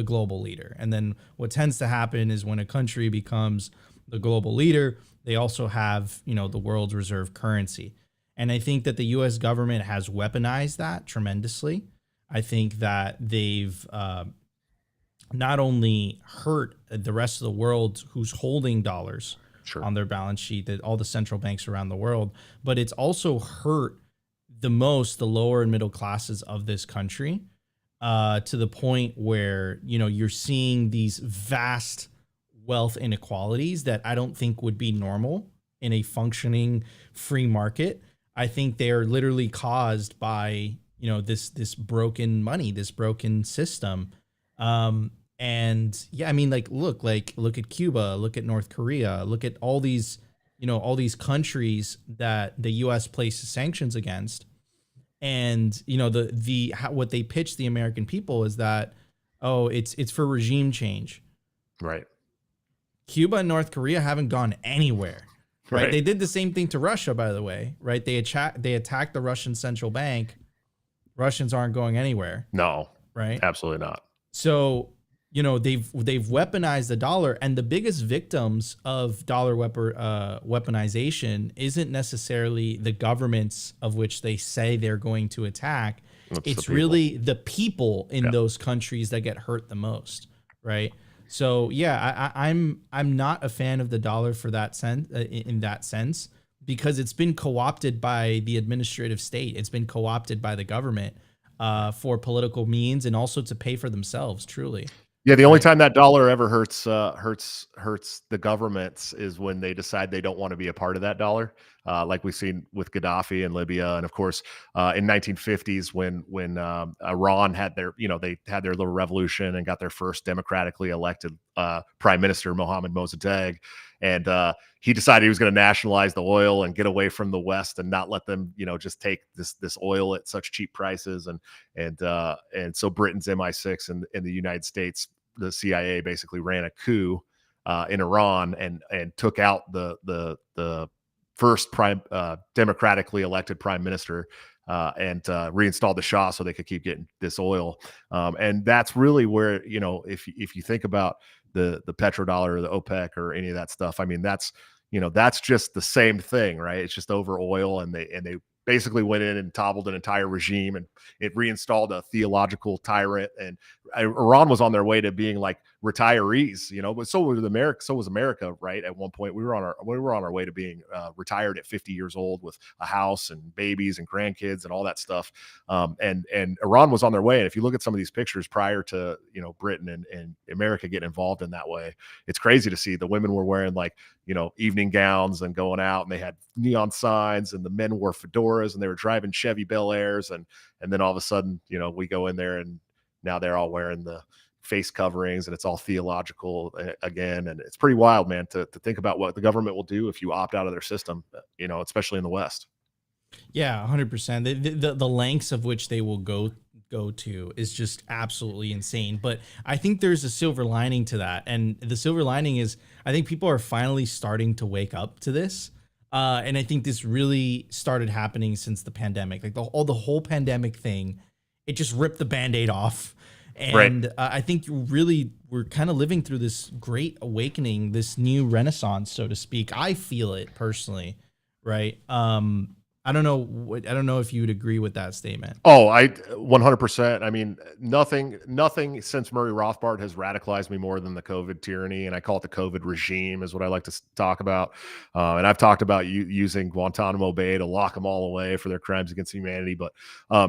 global leader. And then what tends to happen is when a country becomes the global leader, they also have the world's reserve currency. And I think that the U.S. government has weaponized that tremendously. I think that they've not only hurt the rest of the world who's holding dollars on their balance sheet, that all the central banks around the world, but it's also hurt the most the lower and middle classes of this country, to the point where you're seeing these vast wealth inequalities that I don't think would be normal in a functioning free market. I think they are literally caused by, this broken money, this broken system. And yeah, I mean, look at Cuba, look at North Korea, look at all these countries that the U.S. places sanctions against. And, what they pitch the American people is that, it's for regime change. Right. Cuba and North Korea haven't gone anywhere. Right. They did the same thing to Russia, by the way. Right. They attacked the Russian central bank. Russians aren't going anywhere. No. Right. Absolutely not. So, they've weaponized the dollar, and the biggest victims of dollar weaponization isn't necessarily the governments of which they say they're going to attack. It's really the people in those countries that get hurt the most. Right. So yeah, I'm not a fan of the dollar for that sense, in that sense, because it's been co-opted by the administrative state. It's been co-opted by the government for political means, and also to pay for themselves. Truly. Yeah, the only time that dollar ever hurts the governments is when they decide they don't want to be a part of that dollar, like we've seen with Gaddafi in Libya, and of course in 1950s when Iran had their they had their little revolution and got their first democratically elected prime minister, Mohammad Mossadegh, and he decided he was going to nationalize the oil and get away from the West and not let them just take this oil at such cheap prices, and so Britain's MI6 and the United States, the CIA, basically ran a coup in Iran and took out the first democratically elected prime minister and reinstalled the Shah so they could keep getting this oil. And that's really where if you think about the petrodollar or the OPEC or any of that stuff, I mean that's just the same thing, right? It's just over oil, and they basically went in and toppled an entire regime, and it reinstalled a theological tyrant. And Iran was on their way to being like retirees, but so was America. So was America, right? At one point, we were on our way to being retired at 50 years old with a house and babies and grandkids and all that stuff. And Iran was on their way. And if you look at some of these pictures prior to Britain and America getting involved in that way, it's crazy to see. The women were wearing like evening gowns and going out, and they had neon signs, and the men wore fedoras, and they were driving Chevy Bel Airs, and then all of a sudden we go in there, and now they're all wearing the face coverings, and it's all theological again. And it's pretty wild, man, to think about what the government will do if you opt out of their system, especially in the West. Yeah, 100%. The lengths of which they will go to is just absolutely insane. But I think there's a silver lining to that. And the silver lining is I think people are finally starting to wake up to this. And I think this really started happening since the pandemic, like the whole pandemic thing. It just ripped the Band-Aid off. And right. I think we're kind of living through this great awakening, this new renaissance, so to speak. I feel it personally. Right. I don't know if you would agree with that statement. Oh, I 100%. I mean, nothing since Murray Rothbard has radicalized me more than the COVID tyranny. And I call it the COVID regime is what I like to talk about. And I've talked about using Guantanamo Bay to lock them all away for their crimes against humanity. But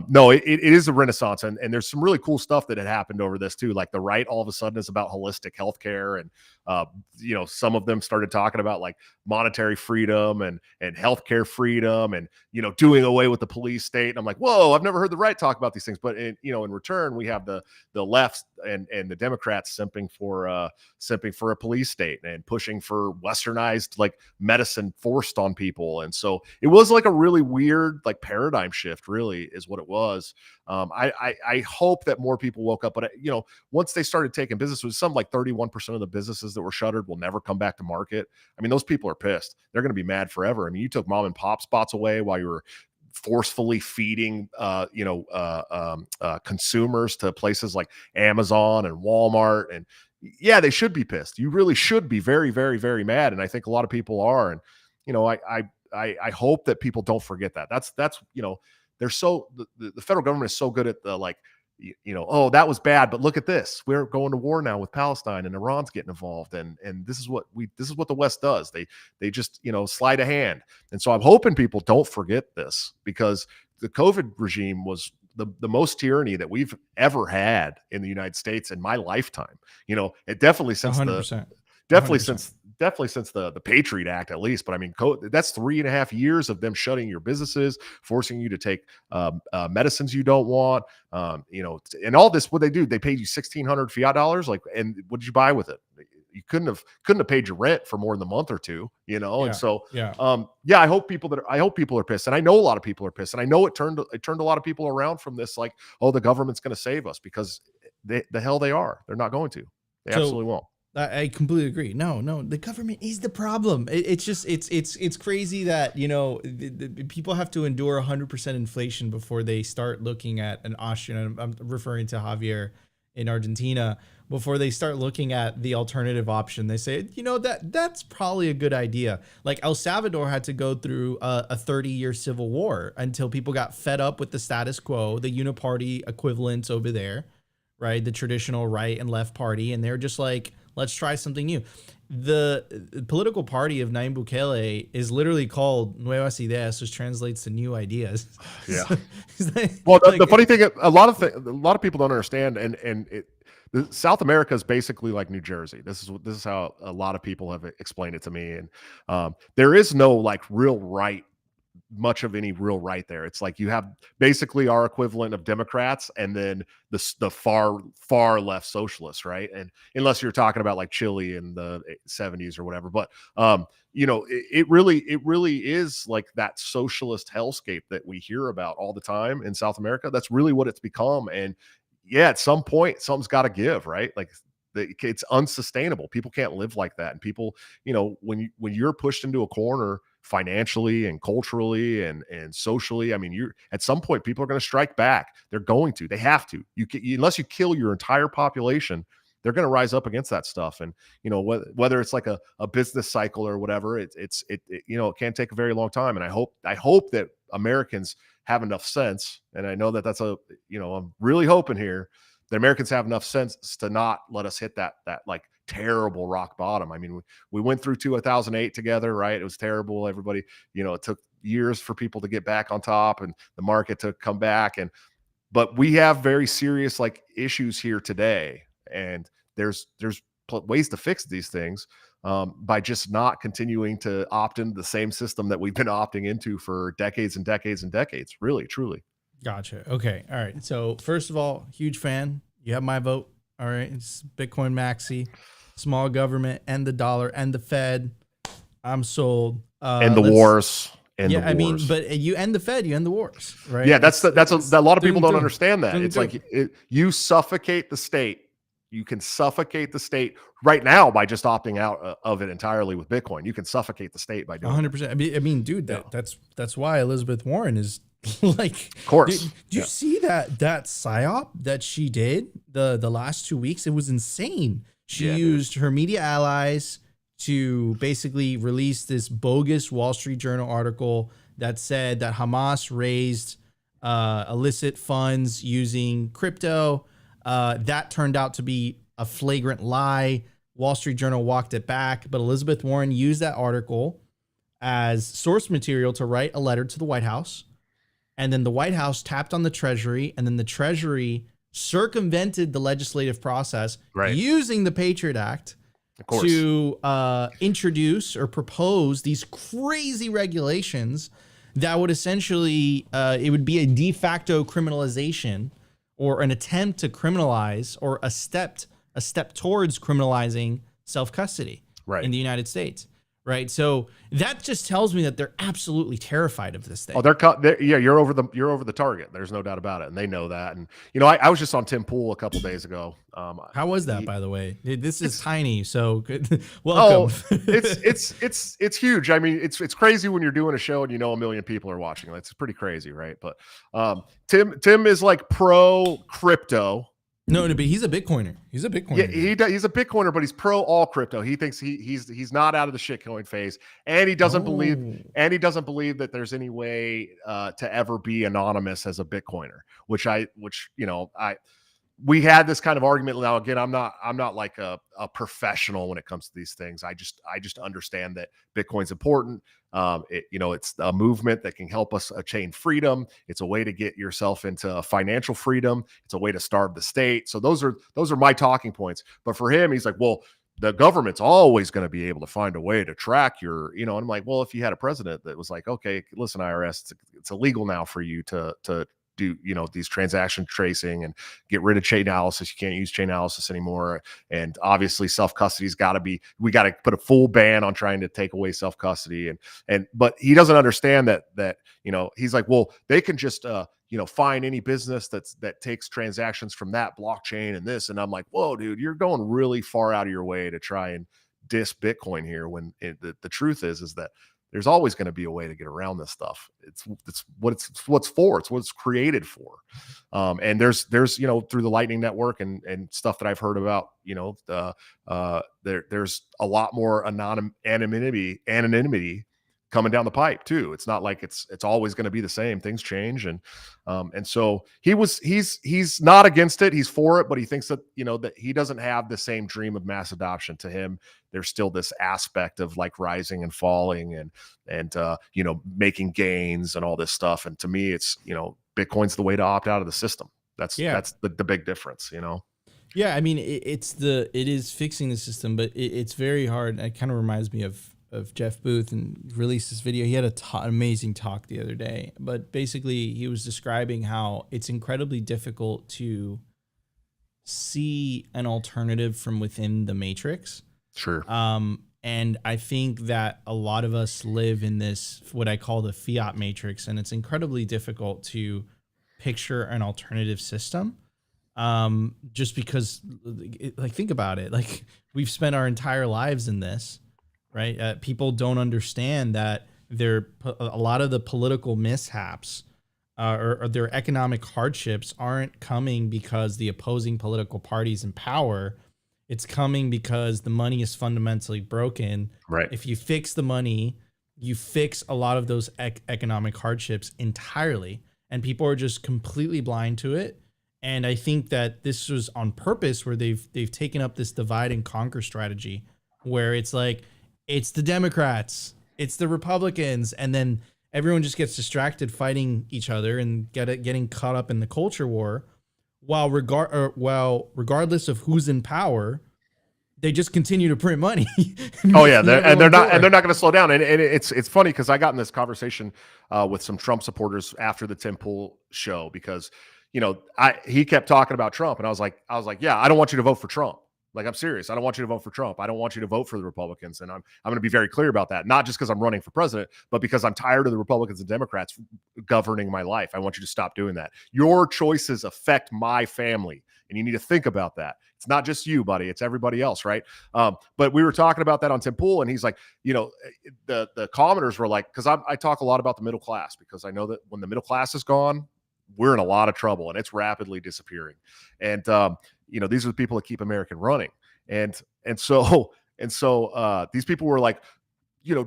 no, it is a renaissance. And there's some really cool stuff that had happened over this too. Like the right all of a sudden is about holistic healthcare. And, some of them started talking about like monetary freedom and healthcare freedom and, doing away with the police state. And I'm like, whoa, I've never heard the right talk about these things. But in return, we have the left and the Democrats simping for a police state and pushing for westernized like medicine forced on people. And so it was like a really weird like paradigm shift, really is what it was. I hope that more people woke up, but once they started taking business, with some like 31% of the businesses that were shuttered will never come back to market. I mean, those people are pissed. They're going to be mad forever. I mean, you took mom and pop spots away while you were forcefully feeding, consumers to places like Amazon and Walmart. And yeah, they should be pissed. You really should be very, very, very mad. And I think a lot of people are. And, I hope that people don't forget that. That's, they're the federal government is so good at the like, oh, that was bad, but look at this. We're going to war now with Palestine and Iran's getting involved. And this is what the West does. They just, slide a hand. And so I'm hoping people don't forget this, because the COVID regime was the most tyranny that we've ever had in the United States in my lifetime. It definitely since 100%. Definitely since the Patriot Act, at least. But I mean, that's 3.5 years of them shutting your businesses, forcing you to take medicines you don't want, and all this. What they do, they paid you $1,600 fiat dollars. Like, and what did you buy with it? You couldn't have paid your rent for more than a month or two, Yeah, and so, yeah. I hope people are pissed. And I know a lot of people are pissed. And I know it turned a lot of people around from this, like, oh, the government's going to save us, because the hell they are. They're not going to. They absolutely won't. I completely agree. No, the government is the problem. It's just it's crazy that the people have to endure 100% inflation before they start looking at an Austrian. I'm referring to Javier in Argentina. Before they start looking at the alternative option, they say, that's probably a good idea. Like El Salvador had to go through a 30-year civil war until people got fed up with the status quo, the uni-party equivalents over there, right? The traditional right and left party, and they're just like, let's try something new. The political party of Nayib Bukele is literally called Nuevas Ideas, which translates to new ideas. Yeah. Well, the funny thing, a lot of people don't understand, South America is basically like New Jersey. This is how a lot of people have explained it to me. And there is no like much of any real right there. It's like you have basically our equivalent of Democrats, and then the far left socialists, right? And unless you're talking about like Chile in the 70s or whatever, but it really is like that socialist hellscape that we hear about all the time in South America. That's really what it's become. And yeah, at some point something's got to give, right? Like it's unsustainable. People can't live like that. And people, when you're pushed into a corner financially and culturally and socially, I mean, at some point people are going to strike back. They're going to. They have to. Unless you kill your entire population, they're going to rise up against that stuff. And whether it's like a business cycle or whatever, it can take a very long time. And I hope that Americans have enough sense, and I know that that's I'm really hoping here that Americans have enough sense to not let us hit that like terrible rock bottom. I mean, we went through 2008 together, right? It was terrible. Everybody, it took years for people to get back on top and the market to come back. But we have very serious like issues here today, and there's ways to fix these things by just not continuing to opt into the same system that we've been opting into for decades and decades and decades. Really, truly. Gotcha. Okay. All right. So first of all, huge fan. You have my vote. All right. It's Bitcoin Maxi, small government, and the dollar, and the Fed. I'm sold. And the wars. And yeah, I mean, but you end the Fed, you end the wars, right? Yeah, that's a lot of people don't understand that. It's like you suffocate the state. You can suffocate the state right now by just opting out of it entirely with Bitcoin. You can suffocate the state by doing 100%. I mean, dude, that's why Elizabeth Warren is like, of course. Did you see that psyop that she did the last 2 weeks? It was insane. She used her media allies to basically release this bogus Wall Street Journal article that said that Hamas raised illicit funds using crypto. That turned out to be a flagrant lie. Wall Street Journal walked it back, but Elizabeth Warren used that article as source material to write a letter to the White House. And then the White House tapped on the Treasury, and then the Treasury circumvented the legislative process using the Patriot Act to introduce or propose these crazy regulations that would essentially, it would be a de facto criminalization or an attempt to criminalize or a step towards criminalizing self-custody in the United States. Right. So that just tells me that they're absolutely terrified of this thing. Oh, you're over the target. There's no doubt about it. And they know that. And, I was just on Tim Pool a couple days ago. How was that, by the way? This is tiny. So welcome. Oh, it's huge. I mean, it's crazy when you're doing a show and 1 million people are watching. It's pretty crazy. Right. But Tim is like pro crypto. No, but he's a Bitcoiner. He's a Bitcoiner. Yeah, he's a Bitcoiner, but he's pro all crypto. He thinks he's not out of the shitcoin phase, and he doesn't believe that there's any way to ever be anonymous as a Bitcoiner. We had this kind of argument. Now, again, I'm not like a professional when it comes to these things. I just understand that Bitcoin's important. It's a movement that can help us attain freedom. It's a way to get yourself into financial freedom. It's a way to starve the state. So those are my talking points. But for him, he's like, well, the government's always going to be able to find a way to track your, and I'm like, well, if you had a president that was like, okay, listen, IRS, it's illegal now for you to do these transaction tracing and get rid of chain analysis. You can't use chain analysis anymore, and obviously self-custody's we got to put a full ban on trying to take away self-custody, but he doesn't understand that he's like, well, they can just find any business that takes transactions from that blockchain and this, and I'm like, whoa, dude, you're going really far out of your way to try and diss Bitcoin here, when the truth is that there's always going to be a way to get around this stuff. It's what it's for. It's what it's created for. And there's through the Lightning Network and stuff that I've heard about, there's a lot more anonymity coming down the pipe too. It's not like it's always going to be the same. Things change, and so he's not against it. He's for it, but he thinks that that he doesn't have the same dream of mass adoption. To him, there's still this aspect of like rising and falling and making gains and all this stuff. And to me, it's Bitcoin's the way to opt out of the system. That's the big difference. Yeah, I mean, it is fixing the system, but it's very hard. It kind of reminds me of Jeff Booth, and released this video. He had an amazing talk the other day, but basically he was describing how it's incredibly difficult to see an alternative from within the matrix. Sure. And I think that a lot of us live in this, what I call the fiat matrix, and it's incredibly difficult to picture an alternative system. Just because, like, think about it. Like, we've spent our entire lives in this. Right. People don't understand that a lot of the political mishaps or their economic hardships aren't coming because the opposing political parties in power. It's coming because the money is fundamentally broken. Right. If you fix the money, you fix a lot of those economic hardships entirely, and people are just completely blind to it. And I think that this was on purpose, where they've taken up this divide and conquer strategy, where it's like, it's the Democrats, it's the Republicans, and then everyone just gets distracted fighting each other and getting caught up in the culture war, while regardless of who's in power, they just continue to print money. Oh yeah, they're not going to slow down. And it's funny because I got in this conversation with some Trump supporters after the Tim Pool show, because he kept talking about Trump, and I was like, yeah, I don't want you to vote for Trump. Like, I'm serious. I don't want you to vote for Trump. I don't want you to vote for the Republicans. And I'm going to be very clear about that. Not just because I'm running for president, but because I'm tired of the Republicans and Democrats governing my life. I want you to stop doing that. Your choices affect my family, and you need to think about that. It's not just you, buddy. It's everybody else, right? But we were talking about that on Tim Pool, and he's like, the commenters were like, because I talk a lot about the middle class, because I know that when the middle class is gone, we're in a lot of trouble, and it's rapidly disappearing. And these are the people that keep America running. And so these people were like,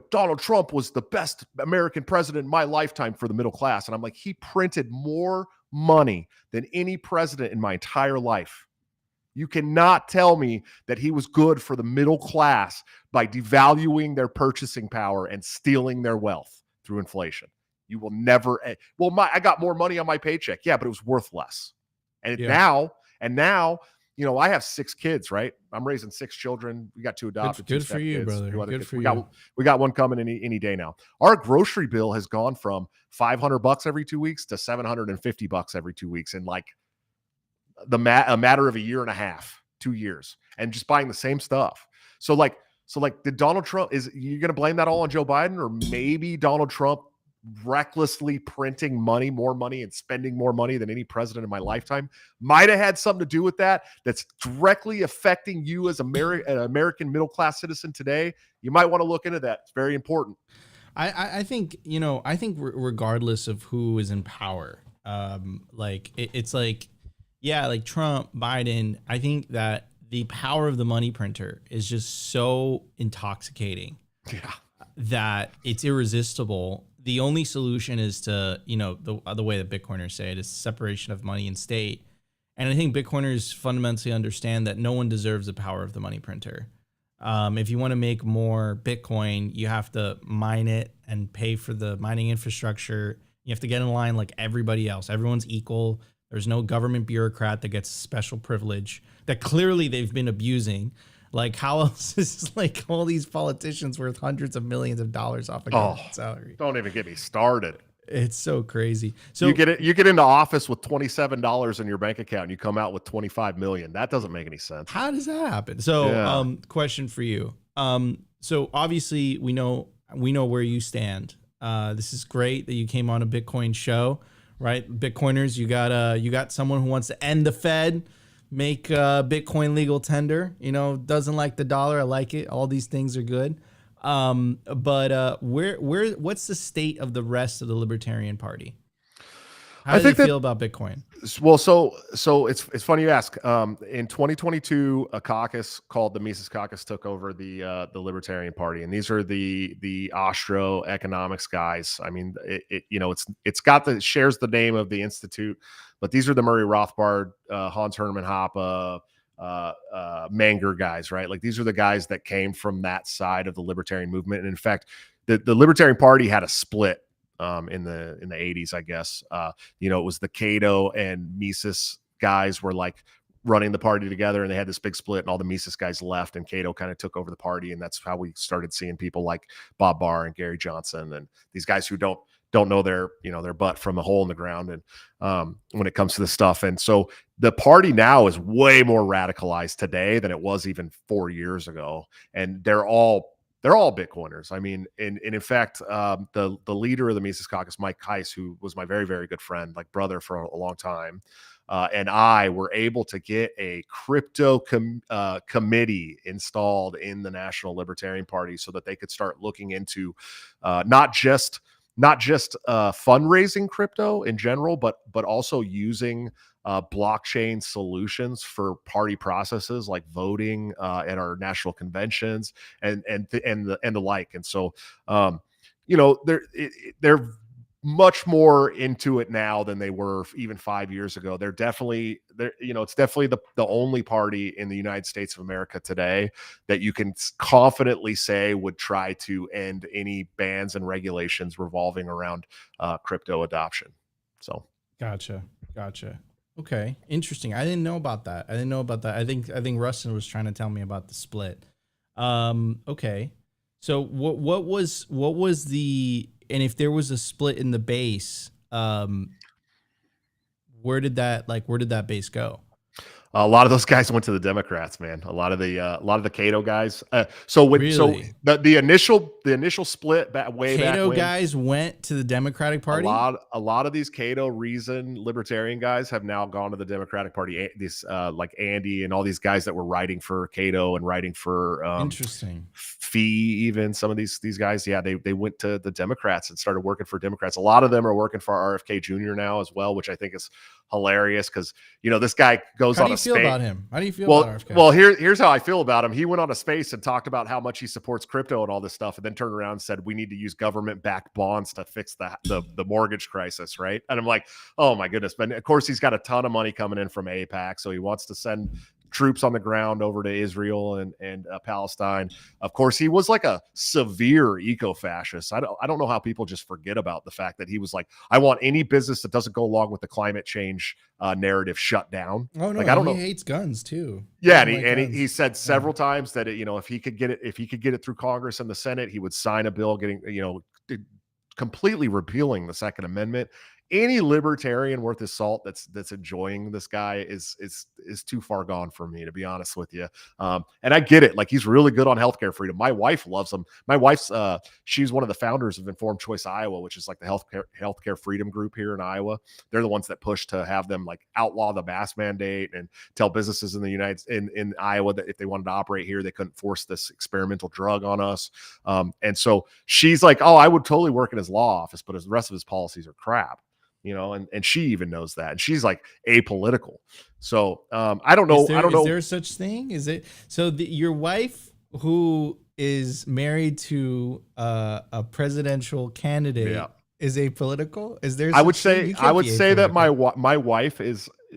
Donald Trump was the best American president in my lifetime for the middle class. And I'm like, he printed more money than any president in my entire life. You cannot tell me that he was good for the middle class by devaluing their purchasing power and stealing their wealth through inflation. You will never. I got more money on my paycheck. Yeah, but it was worth less. And now, I have 6 kids, right? I'm raising 6 children. We got 2 adopted. Good for you, brother. Good for you. We got one coming any day now. Our grocery bill has gone from $500 every 2 weeks to $750 every 2 weeks in like a matter of a year and a half, 2 years, and just buying the same stuff. So did Donald Trump, you going to blame that all on Joe Biden, or maybe Donald Trump recklessly printing more money and spending more money than any president in my lifetime might have had something to do with that? That's directly affecting you as an American middle-class citizen today. You might want to look into that. It's very important. I think regardless of who is in power, it's like, yeah, like Trump, Biden, I think that the power of the money printer is just so intoxicating, that it's irresistible. The only solution is to, the way that Bitcoiners say it, is separation of money and state. And I think Bitcoiners fundamentally understand that no one deserves the power of the money printer. If you want to make more Bitcoin, you have to mine it and pay for the mining infrastructure. You have to get in line like everybody else. Everyone's equal. There's no government bureaucrat that gets special privilege that clearly they've been abusing. Like, how else is like all these politicians worth hundreds of millions of dollars off a government salary? Don't even get me started. It's so crazy. So you get into office with $27 in your bank account and you come out with 25 million. That doesn't make any sense. How does that happen? So, question for you. So obviously we know where you stand. This is great that you came on a Bitcoin show. Right, Bitcoiners, you got someone who wants to end the Fed, make Bitcoin legal tender. Doesn't like the dollar. I like it. All these things are good. But what's the state of the rest of the Libertarian Party? How do they feel about Bitcoin? Well, so it's funny you ask. In 2022, a caucus called the Mises Caucus took over the Libertarian Party, and these are the Austro economics guys. I mean, it shares the name of the institute, but these are the Murray Rothbard, Hans Hermann Hoppe, Menger guys, right? Like, these are the guys that came from that side of the libertarian movement. And in fact, the Libertarian Party had a split in the 80s, I guess. It was the Cato and Mises guys were like running the party together, and they had this big split, and all the Mises guys left, and Cato kind of took over the party. And that's how we started seeing people like Bob Barr and Gary Johnson and these guys who don't know their butt from a hole in the ground. And when it comes to this stuff. And so the party now is way more radicalized today than it was even 4 years ago. And they're all Bitcoiners. I mean, and in fact, the leader of the Mises Caucus, Mike Heiss, who was my very, very good friend, like brother for a long time, and I were able to get a crypto committee installed in the National Libertarian Party so that they could start looking into not just fundraising crypto in general, but also using blockchain solutions for party processes like voting at our national conventions and the like. And so, they're much more into it now than they were even 5 years ago. It's definitely the only party in the United States of America today that you can confidently say would try to end any bans and regulations revolving around crypto adoption. So Gotcha. Okay, interesting. I didn't know about that. I think Rustin was trying to tell me about the split. Okay. So what was the, and if there was a split in the base, where did that base go? A lot of those guys went to the Democrats, man. A lot of the Cato guys. Really? The initial split way back Cato when, guys went to the Democratic Party. A lot of these Cato Reason Libertarian guys have now gone to the Democratic Party. These like Andy and all these guys that were writing for Cato and writing for interesting Fee, even some of these guys, yeah, they went to the Democrats and started working for Democrats. A lot of them are working for RFK Jr. now as well, which I think is hilarious because this guy goes on a space. How do you feel about him? How do you feel about RFK? Well, here's how I feel about him. He went on a space and talked about how much he supports crypto and all this stuff, and then turned around and said we need to use government-backed bonds to fix the mortgage crisis, right? And I'm like, oh my goodness. But of course, he's got a ton of money coming in from APEC, so he wants to send troops on the ground over to Israel and Palestine. Of course, he was like a severe eco-fascist. I don't know how people just forget about the fact that he was like, I want any business that doesn't go along with the climate change narrative shut down. Oh no, like, I don't know. He hates guns too. Yeah, he said several times that if he could get it through Congress and the Senate, he would sign a bill completely repealing the Second Amendment. Any libertarian worth his salt that's enjoying this guy is too far gone for me, to be honest with you. And I get it. Like, he's really good on healthcare freedom. My wife loves him. My wife's she's one of the founders of Informed Choice Iowa, which is like the healthcare freedom group here in Iowa. They're the ones that push to have them like outlaw the mask mandate and tell businesses in the in Iowa that if they wanted to operate here, they couldn't force this experimental drug on us. And so she's like, oh, I would totally work in his law office, but the rest of his policies are crap. And she even knows that, and she's like apolitical. So I don't know. I don't know. Is there such thing? Is it so? Your wife, who is married to a presidential candidate, is apolitical? Is there? I would say that my wife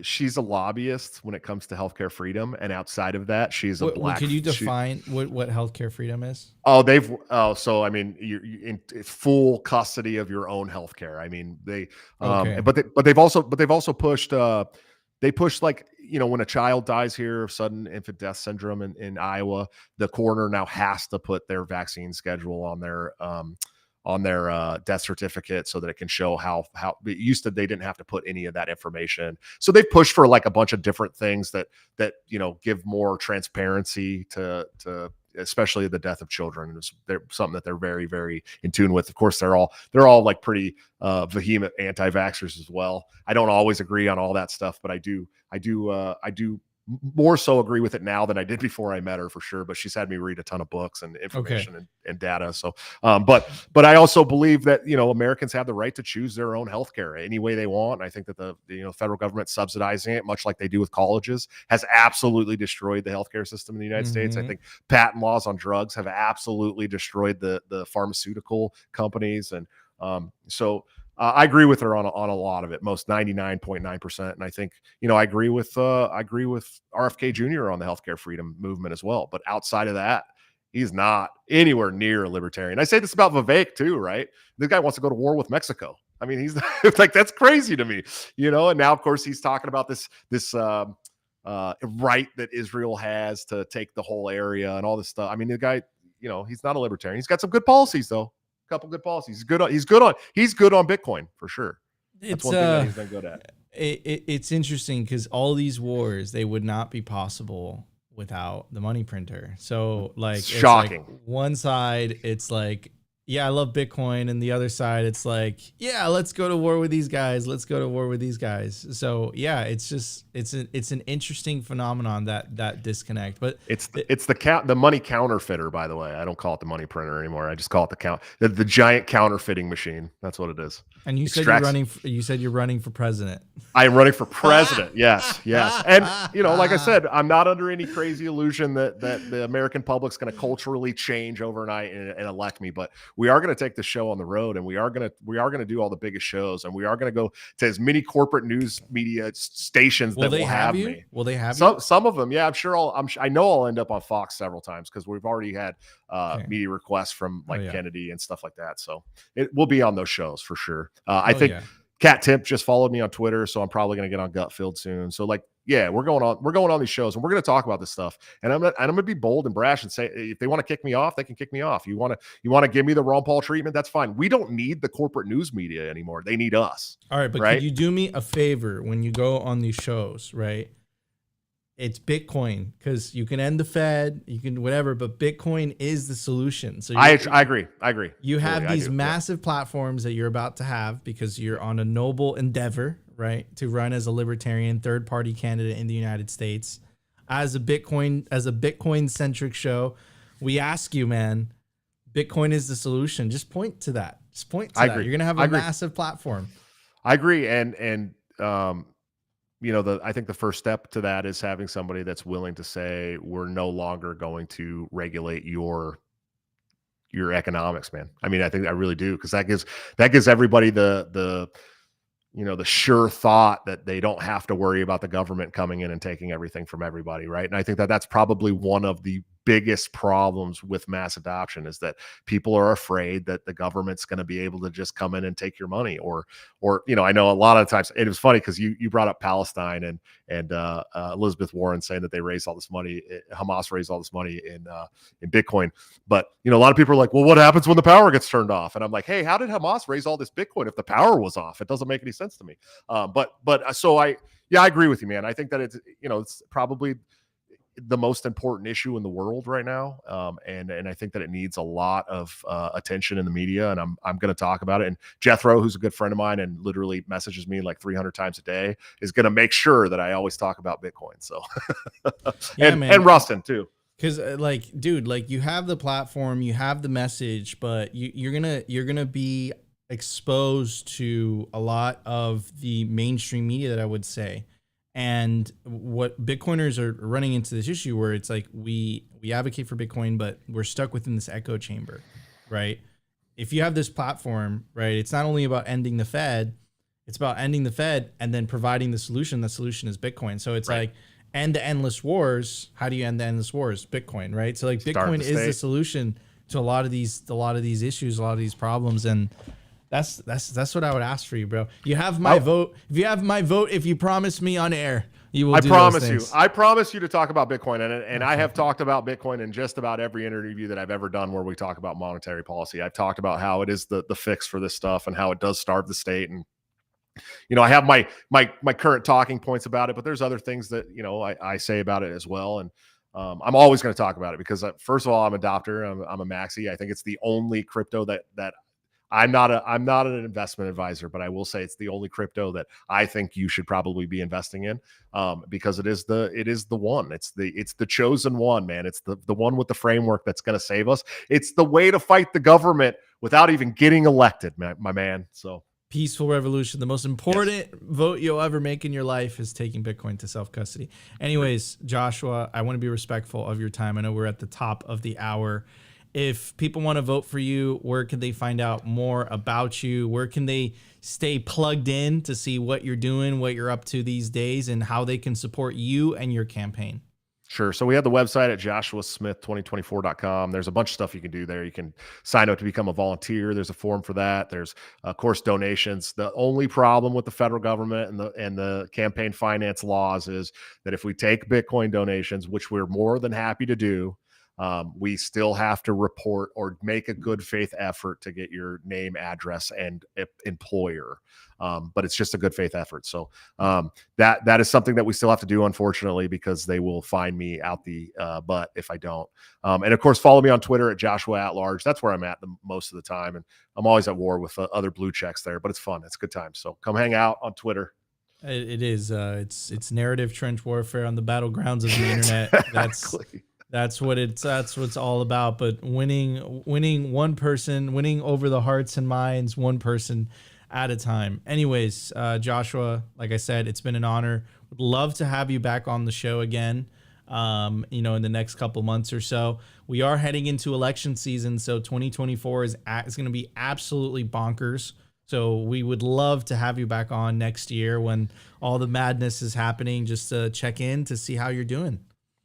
she's a lobbyist when it comes to healthcare freedom, and outside of that, she's a black. Can you define what healthcare freedom is? So I mean, you're in full custody of your own healthcare. I mean, but they've also pushed. They pushed, like, when a child dies here of sudden infant death syndrome in Iowa, the coroner now has to put their vaccine schedule on their death certificate so that it can show how it used to, they didn't have to put any of that information. So they've pushed for like a bunch of different things that give more transparency to especially the death of children. They're something that they're very, very in tune with. Of course, they're all like pretty vehement anti-vaxxers as well. I don't always agree on all that stuff, but I do more so agree with it now than I did before I met her, for sure. But she's had me read a ton of books and information and data. So, but I also believe that, Americans have the right to choose their own healthcare any way they want. And I think that the federal government subsidizing it, much like they do with colleges, has absolutely destroyed the healthcare system in the United States. I think patent laws on drugs have absolutely destroyed the pharmaceutical companies. And I agree with her on a lot of it, most 99.9%. And I think, I agree with RFK Jr. on the healthcare freedom movement as well. But outside of that, he's not anywhere near a libertarian. I say this about Vivek too, right? This guy wants to go to war with Mexico. I mean, he's like, that's crazy to me, And now, of course, he's talking about this right that Israel has to take the whole area and all this stuff. I mean, the guy, he's not a libertarian. He's got some good policies though. Couple good policies. He's good on Bitcoin for sure. That's one thing that he's been good at. It's interesting because all these wars, they would not be possible without the money printer. So like, it's shocking. Like one side, it's like, yeah, I love Bitcoin, and the other side, it's like, yeah, let's go to war with these guys. Let's go to war with these guys. So yeah, it's an interesting phenomenon, that disconnect. But it's the money counterfeiter, by the way. I don't call it the money printer anymore. I just call it the giant counterfeiting machine. That's what it is. And you said you're running for president. I am running for president. Yes. And like I said, I'm not under any crazy illusion that the American public's going to culturally change overnight and elect me. But we are going to take the show on the road, and we are going to do all the biggest shows, and we are going to go to as many corporate news media stations that will have me. Will they have you? Some of them, yeah. I know I'll end up on Fox several times because we've already had media requests from Kennedy and stuff like that. So it will be on those shows for sure. I think Cat Timp just followed me on Twitter, so I'm probably going to get on Gutfield soon. So we're going on these shows, and we're going to talk about this stuff. And I'm going to be bold and brash and say, if they want to kick me off, they can kick me off. You want to give me the Ron Paul treatment? That's fine. We don't need the corporate news media anymore. They need us. All right, but could you do me a favor when you go on these shows, right? It's Bitcoin, because you can end the Fed, you can whatever, but Bitcoin is the solution. So I agree. You have these massive platforms that you're about to have because you're on a noble endeavor, right, to run as a libertarian third-party candidate in the United States. As a Bitcoin centric show, we ask you, man, Bitcoin is the solution. Just point to that. I agree. You're gonna have a massive platform. I agree, and I think the first step to that is having somebody that's willing to say, we're no longer going to regulate your economics, man. I mean, I think I really do, because that gives everybody the sure thought that they don't have to worry about the government coming in and taking everything from everybody, right? And I think that that's probably one of the biggest problems with mass adoption, is that people are afraid that the government's going to be able to just come in and take your money, or I know a lot of times it was funny because you brought up Palestine and Elizabeth Warren saying that they raised all this money, Hamas raised all this money in Bitcoin, but a lot of people are like, well, what happens when the power gets turned off? And I'm like, hey, how did Hamas raise all this Bitcoin if the power was off? It doesn't make any sense to me. So I agree with you, man. I think that it's probably the most important issue in the world right now. And I think that it needs a lot of attention in the media, and I'm going to talk about it. And Jethro, who's a good friend of mine and literally messages me like 300 times a day, is going to make sure that I always talk about Bitcoin. So, and Rustin too. Cause dude, you have the platform, you have the message, but you're going to be exposed to a lot of the mainstream media that I would say. And what Bitcoiners are running into this issue where it's like we advocate for Bitcoin, but we're stuck within this echo chamber, right? If you have this platform, right, it's not only about ending the Fed, it's about ending the Fed and then providing the solution. The solution is Bitcoin. So it's like end the endless wars. How do you end the endless wars? Bitcoin, right? So Bitcoin is the solution to a lot of these issues, a lot of these problems, and that's what I would ask for you, bro. You have my vote. If you have my vote, if you promise me on air, you will. I promise you to talk about Bitcoin, and I have talked about Bitcoin in just about every interview that I've ever done where we talk about monetary policy. I've talked about how it is the fix for this stuff and how it does starve the state. And I have my current talking points about it, but there's other things that I say about it as well. And I'm always going to talk about it because first of all, I'm a adopter. I'm a maxi. I think it's the only crypto that I'm not an investment advisor, but I will say it's the only crypto that I think you should probably be investing in, because it is the one. It's the chosen one, man. It's the one with the framework that's going to save us. It's the way to fight the government without even getting elected, my man. So peaceful revolution. The most important vote you'll ever make in your life is taking Bitcoin to self-custody. Anyways, Joshua, I want to be respectful of your time. I know we're at the top of the hour. If people want to vote for you, where can they find out more about you? Where can they stay plugged in to see what you're doing, what you're up to these days, and how they can support you and your campaign? Sure. So we have the website at joshuasmith2024.com. There's a bunch of stuff you can do there. You can sign up to become a volunteer. There's a form for that. There's, of course, donations. The only problem with the federal government and the campaign finance laws is that if we take Bitcoin donations, which we're more than happy to do, we still have to report or make a good faith effort to get your name, address, and employer. But it's just a good faith effort. So that is something that we still have to do, unfortunately, because they will find me out the butt if I don't. And of course, follow me on Twitter at Joshua at Large. That's where I'm at most of the time. And I'm always at war with other blue checks there, but it's fun. It's a good time. So come hang out on Twitter. It is. It's narrative trench warfare on the battlegrounds of the internet. Exactly. That's what it's all about. But winning one person, winning over the hearts and minds, one person at a time. Anyways, Joshua, like I said, it's been an honor. Would love to have you back on the show again. you know, in the next couple months or so. We are heading into election season, so 2024 is going to be absolutely bonkers. So we would love to have you back on next year when all the madness is happening, just to check in to see how you're doing.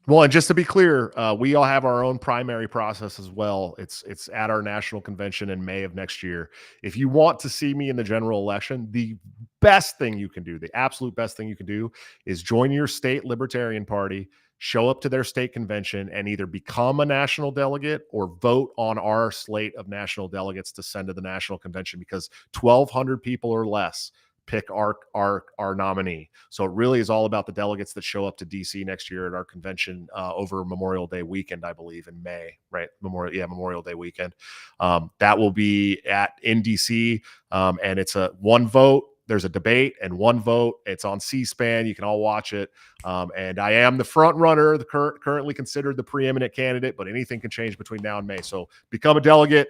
Well, and just to be clear, we all have our own primary process as well. It's at our national convention in May of next year. If you want to see me in the general election, the best thing you can do, the absolute best thing you can do, is join your state Libertarian Party, show up to their state convention, and either become a national delegate or vote on our slate of national delegates to send to the national convention, because 1,200 people or less pick our nominee. So it really is all about the delegates that show up to DC next year at our convention over Memorial Day weekend, I believe in May, right? Memorial Day weekend. That will be in DC, and it's a one vote. There's a debate and one vote. It's on C-SPAN. You can all watch it. And I am the front runner, currently considered the preeminent candidate, but anything can change between now and May. So become a delegate.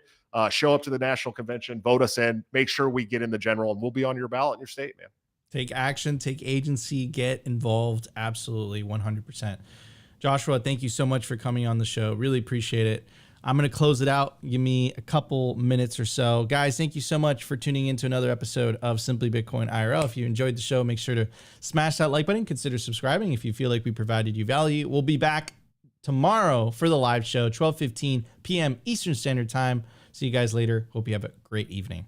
Show up to the national convention, vote us in, make sure we get in the general, and we'll be on your ballot in your state, man. Take action, take agency, get involved. Absolutely, 100%. Joshua, thank you so much for coming on the show. Really appreciate it. I'm going to close it out. Give me a couple minutes or so. Guys, thank you so much for tuning into another episode of Simply Bitcoin IRL. If you enjoyed the show, make sure to smash that like button. Consider subscribing if you feel like we provided you value. We'll be back tomorrow for the live show, 12:15 p.m. Eastern Standard Time. See you guys later. Hope you have a great evening.